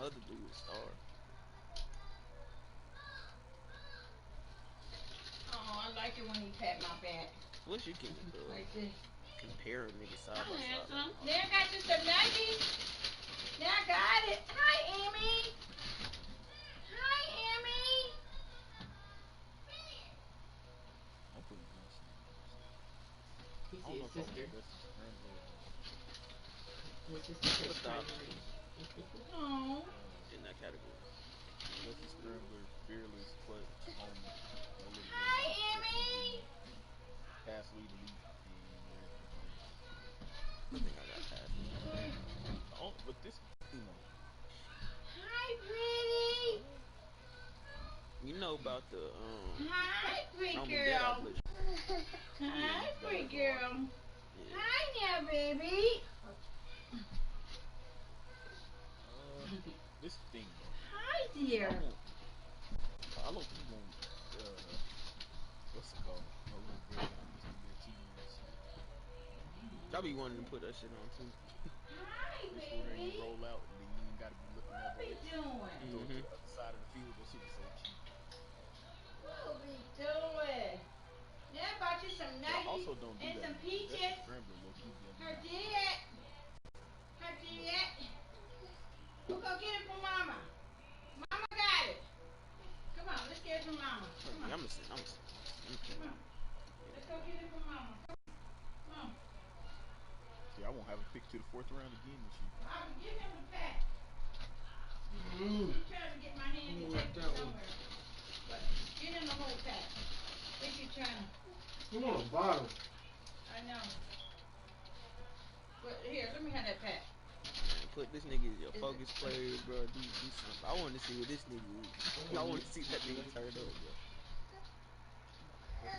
other dude is star. Oh, I like it when he pat my back. Wish you can Like this. compare a nigga side by I'm side. handsome. Then I got you some nuggies. Then I got it. Hi, Amy. Hi, Amy. He see his sister. His sister What's says the hi, option honey. Oh. in that category? Hi, Amy. I think I got pass lead. Hi, pretty. You know about the Hi, pretty mom and dad girl. output. Hi, pretty girl. Yeah. Hi now, baby. Hi, dear. I be wanting to put that shit on too. Hi, baby. What we doing? Mm-hmm. What we doing? Yeah, I bought you some nuggies and some peaches. Her did. Her did. Who go get it from Mama? Mama got it. Come on, let's get it from Mama. Come on. I'm gonna send. Come on. Let's go get it from Mama. Come on. Mama, give him the pack. Keep trying to get my hand to take it somewhere. But get him the whole pack. They keep trying to. You want a bottle? I know. But here, let me have that pack. Man, put this nigga as your focus player, bro. Do something. I want to see what this nigga. I want to see that nigga turn up, bro.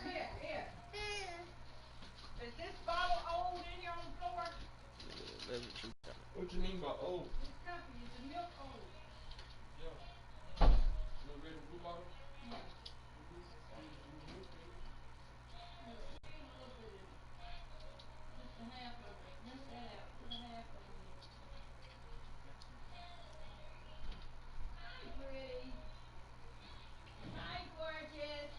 Here, here. Is this bottle old in here on the floor? Nigga, 11 true talent. What you mean by old? This company, is the milk old? Yeah. The red and blue bottle? Yeah. Give him a little bit in it. Just a half of it. Rinse that out. Put a half of it in. Hi, pretty. Hi, gorgeous.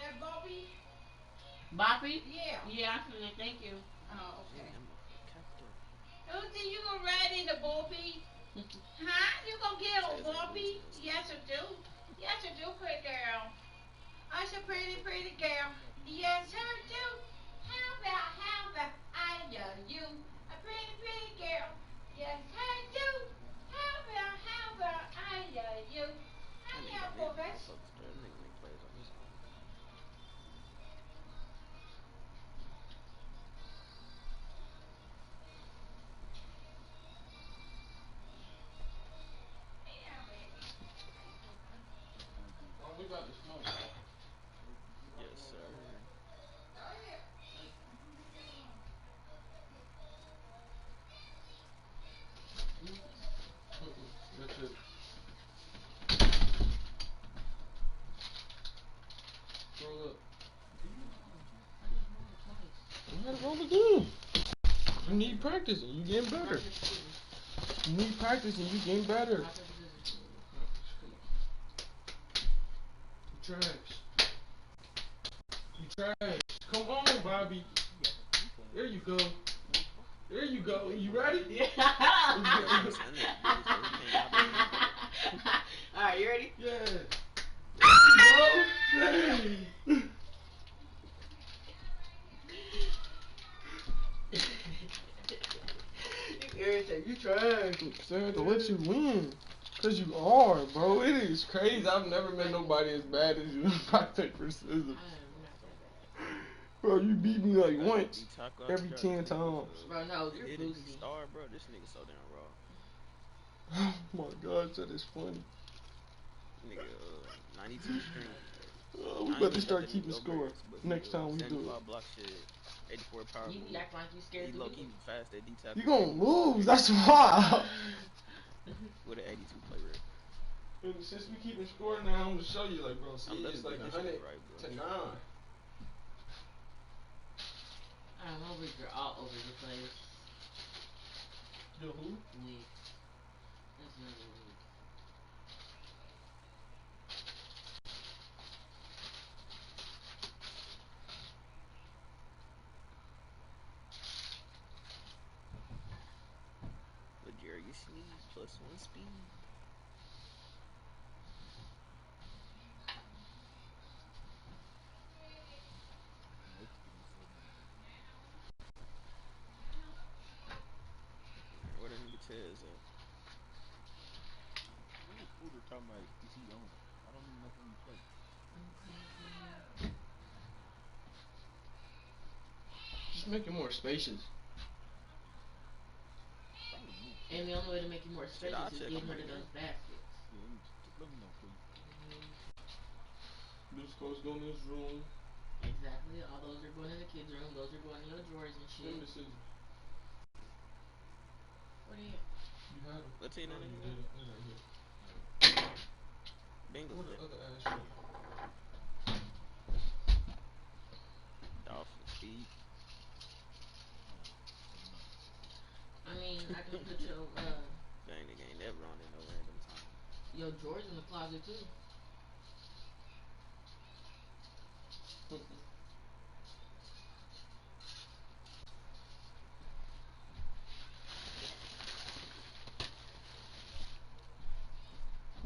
That Bobby? Boppy? Yeah. Yeah, I feel it. Thank you. Oh, Damn, okay. that motherfucker capped up. Lucy, you gonna ride in the Bobby? Huh? You gonna get on Taz ain't losing Bobby? this Yes, I game. do. Yes, I do, pretty girl. I'm a pretty, pretty girl. Yes, I do. How about, I love you. A pretty, pretty girl. Yes, I do. How about, I love you. That nigga How don't need about, to be no Bobby? focus player. That nigga make plays on his own. Oh, we got the smoke. Yes, sir. That's it. Roll up. You gotta roll again. You need practice and you getting better. You need practice and you getting better. You trash. You trash. Come on, Bobby. There you go. There you go. You ready? Yeah. Alright, you ready? Yeah. There you go. You irritate. You trash. I had to let you win. Cause you are, bro. It is crazy. I've never met nobody as bad as you in rock, paper, scissors. I'm not that bad. Bro, you beat me like once. D-Taco Every after 10 dark. times. Bro, no, He you're hit it. He boosty. star, bro. This nigga so damn raw. Oh my gosh, that is funny. Nigga, 92 strength. We about to start keeping score next time we do 75 it. block shit. 84 power You move. act like you scared He to low do key it. fast at D-Taco. You gonna lose, that's why. With an 82 play rate. Since we keeping score now, I'm gonna show you, like, bro, see, it's like 100 right, bro. to 9. I don't know, you're all over the place. Yo, who? Weak. That's really weak. Legarius Sneed +1 speed. Where that nigga Tez at? Talking about is he on? I don't even know who he play. Just make it more spacious. And the only way to make it more spacious is getting rid of those baskets. Yeah, let me know, please. This supposed to go in this room. Exactly. All those are going in the kids' room. Those are going in your drawers and shit. Give me the scissors. What are you? You had them. What team that You nigga? did it. They're right here. Bengals. What the other ass shit? Dolphin speed. I mean, I can put your Dang, nigga ain't never on it no random time. your drawers in the closet too.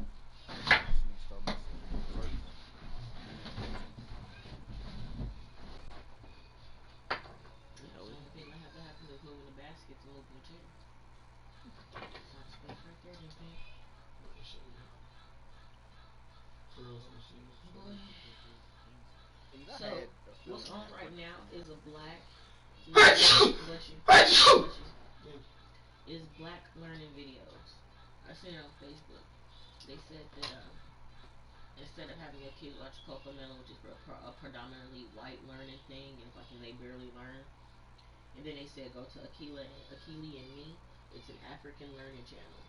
Start my season first. The only thing that have to happen is moving the baskets and moving the chair. It's not space right there, then pink. Let me show you. Girls and shoes. Boy. And I So, had what's on right now is a black. Bless you. Is black learning videos. I seen it on Facebook. They said that instead of having your kids watch Cocomelon, which is a predominantly white learning thing, and it's like they barely learn. And then they said go to Akili and Me. It's an African learning channel,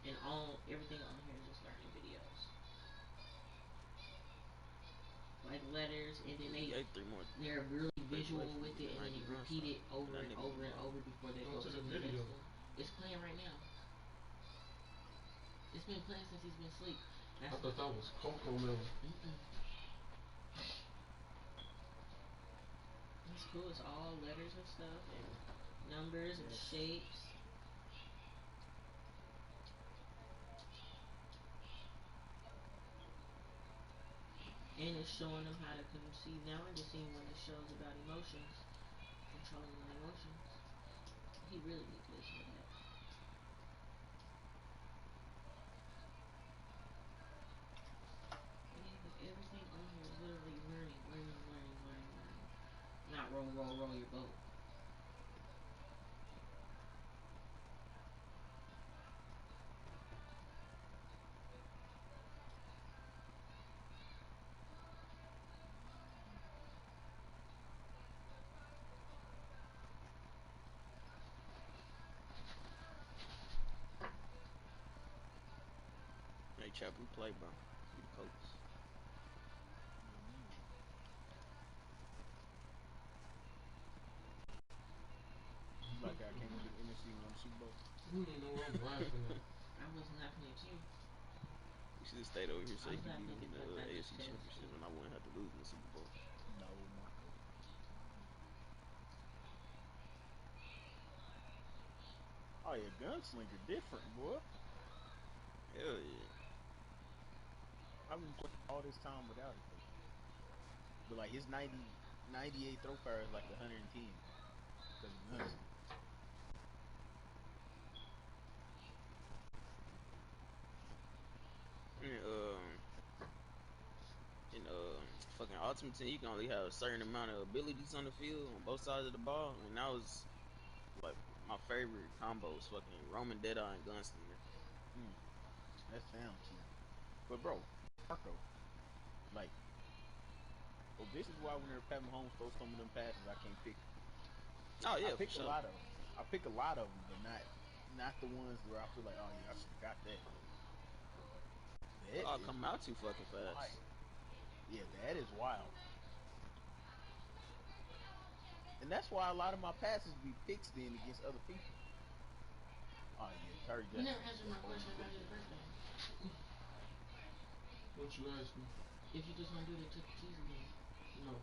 and everything on here is just learning videos, like letters, and then they're really visual with it, and then they repeat it over and over and over before they go to the next one. It's playing right now. It's been playing since he's been asleep. I thought that was Cocomelon. It's cool. It's all letters and stuff, and numbers and shapes. And it's showing them how to conceive. Now I just seen one that shows about emotions, controlling emotions. He really need to listen to that. Yeah, because everything on here is literally learning, learning, learning, learning, learning. Not roll, roll, roll your boat. Hey, chap, we play, bro. We the coach. You like I came to the NFC and won the Super Bowl? You don't even know what I'm laughing at. I wasn't laughing at you. You should have stayed over here so I you was could beat laughing them at in the the fact I just AFC said Championship, and I wouldn't have to lose in the Super Bowl. No, Marco. Oh yeah, Gunslinger different, boy. Hell yeah. I've been playing all this time without it though. But like his 98 throw power is like 110 because of Gunslinger. And, fucking Ultimate Team, you can only have a certain amount of abilities on the field on both sides of the ball, and that was like my favorite combos, fucking Roman Deadeye and Gunslinger. That sounds cheesy. But bro, Marco, like, well, this is why whenever Pat Mahomes throws some of them passes, I can't pick them. Oh I yeah, for pick a sure. lot of them. I pick a lot of them, but not the ones where I feel like, oh yeah, I should have got that. They That all is come out too fucking fast. wild. Yeah, that is wild. And that's why a lot of my passes be picks then against other people. Oh yeah, Terry You Jackson never answered was my throwing question pretty about his good. birthday. What you asked me? If you just gonna do the Chuck E. Cheese again. No.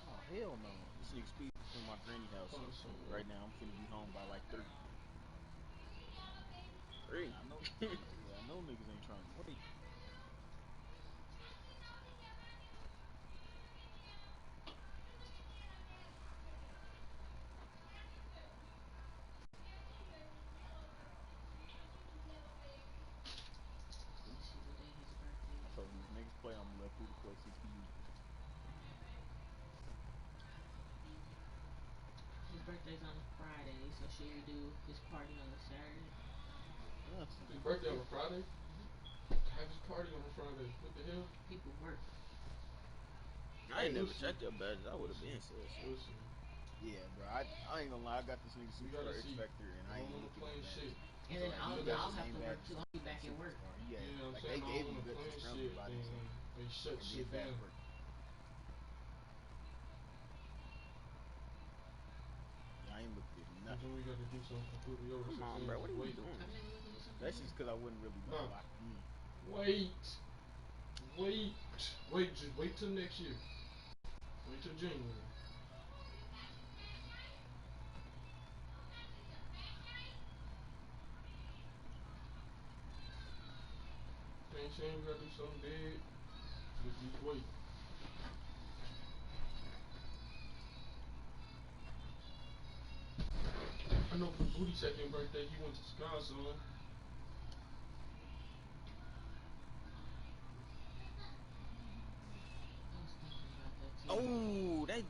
Oh hell no! This nigga speed from my granny house Find something right else. now. I'm finna be home by like 3. 3. I know. Yeah, I know niggas ain't trying to wait. Let me see what day his birthday I told him is. if niggas play, I'm gonna let Puda play CPU. His birthday's on a Friday, so should we do his party on a Saturday? Gunslinger His birthday on a different. Friday? Have his party on a Friday. What the hell? People work. I Hey, ain't never Listen. checked your badges. I would have been said shit. Listen. yeah, bro. I ain't gonna lie. I got this nigga We Superstar gotta X see. Factor, and I I don't ain't wanna look at his plan badges. shit. And So then like he got I'll the have same to work badges too. I'll be from back at work. Superstar. He had You know what I'm like saying? they I don't gave him wanna guts and plan scrambles shit by and themselves, they shut and then shit Fast down. Break. Yeah, I ain't looked at And then nothing. we gotta do something completely over Come since on, then. bro. What Just are you wait. doing? I've been looking at something That's new. just because I wasn't really like Nah. locked in. Wait. Wait. Wait. Just wait till next year. Wait till January. Ain't saying we gotta do something big. Just wait. I know for Booty's second birthday, he went to Sky Zone. I was thinking about that too. Oh, they.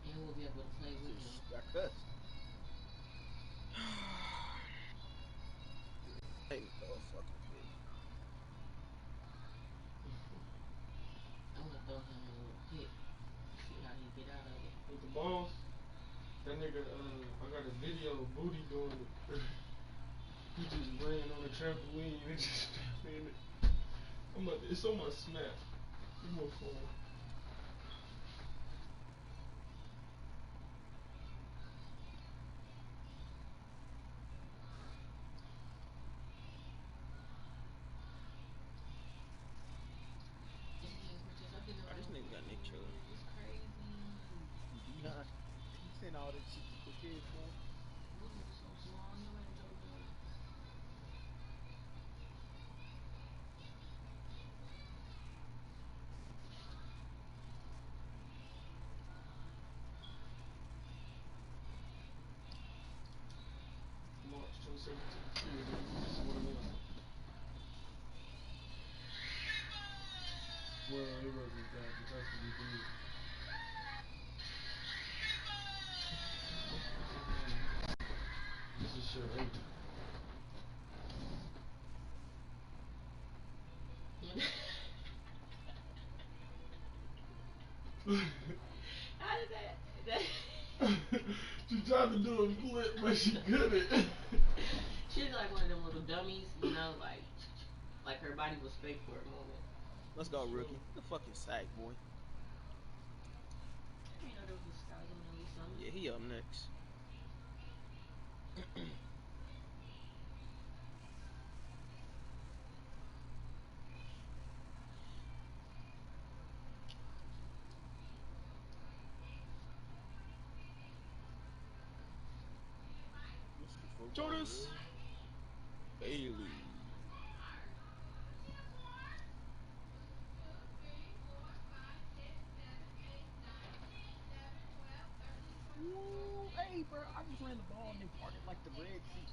And we'll be able to play with him. Just got cussed. They need to throw a fucking pick. I'm gonna throw him a little pick. See how he get out of it. With the balls, that nigga, I got a video of Booty doing it. He just ran on the trampoline and just in it. It's on my snap. Give me a phone. sent it to the field. This is what it was. Well, it wasn't that. That's what he did. This is shit right. How did that She tried to do a flip, but she couldn't. She's like one of them little dummies, you know, like her body was fake for a moment. Let's go, rookie. The fucking sack, boy. You know, there was a sky gonna release something. Yeah, he up next. Jonas Bailey. Ooh, hey, bro, I just ran the ball and they parted like the Red Sea.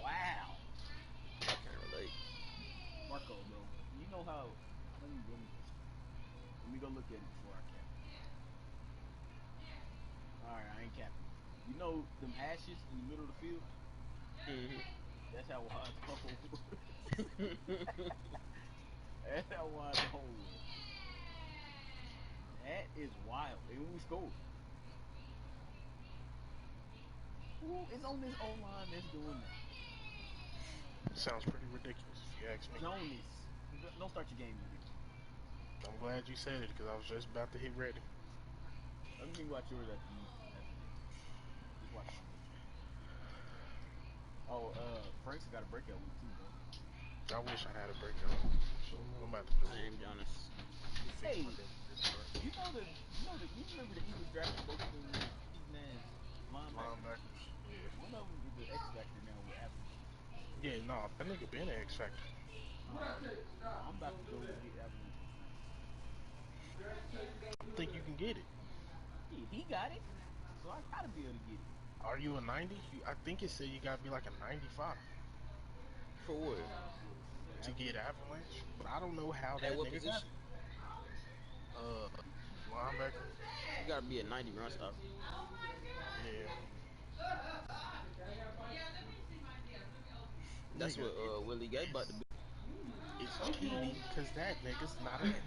Wow. I can't relate. Marco, though, you know how. Let me go look at it before I cap. Alright, I ain't capping. You know them ashes in the middle of the field? Mm-hmm. That's how wide the hole was. That's how wide the hole was. That is wild. And we scored. Who is on this O line that's doing that? Sounds pretty ridiculous if you ask me. Jonas. Don't start your game with it. I'm glad you said it because I was just about to hit ready. Let me watch yours after this. Just watch mine. Oh, Frank's got a breakout week too, bro. I wish I had a breakout. I'm about to do I am Jonas. Hey, you remember the Eagles drafted both of them cheating ass linebackers? Yeah. One of them is the X Factor now with Avalanche. Yeah, nah, that nigga been an X Factor. I'm about to go get Avalanche for free. I think you can get it. Yeah, he got it, so I gotta be able to get it. Are you a 90? I think it said you gotta be like a 95. For what? To get Avalanche, but I don't know how At that what nigga got position? it. Linebacker. You gotta be a 90 run stopper. Yeah. That's Nigga, what Willie Gay about to be. it's cheating because that nigga's not a 90.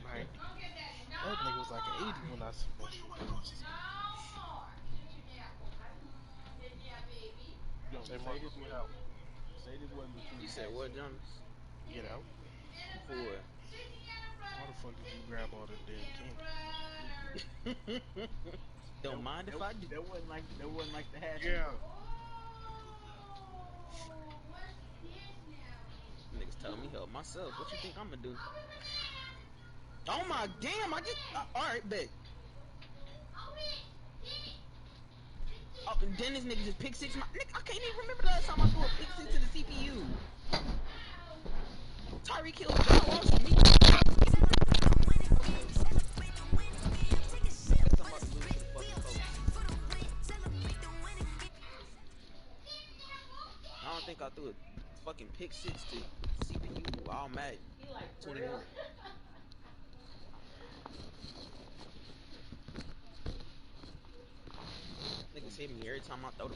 That nigga was like an 80 when I seen that shit. Yo, Hey, say Marco, this get was out. between You the said what, hatches. Jonas? Get out. For what? Why the fuck did you grab all them damn candy? Don't mind if I do. That wasn't like the hatches, Yeah. bro. Niggas telling me help myself. What you think I'm gonna do? Oh my damn! I just all right, bet. Oh, and then this nigga just pick six. Nigga, I can't even remember the last time I threw a pick six to the CPU. Tyreek Hill jaw lost me. I don't think I threw a fucking pick six to CPU all Madden 21. Niggas hit me every time I throw the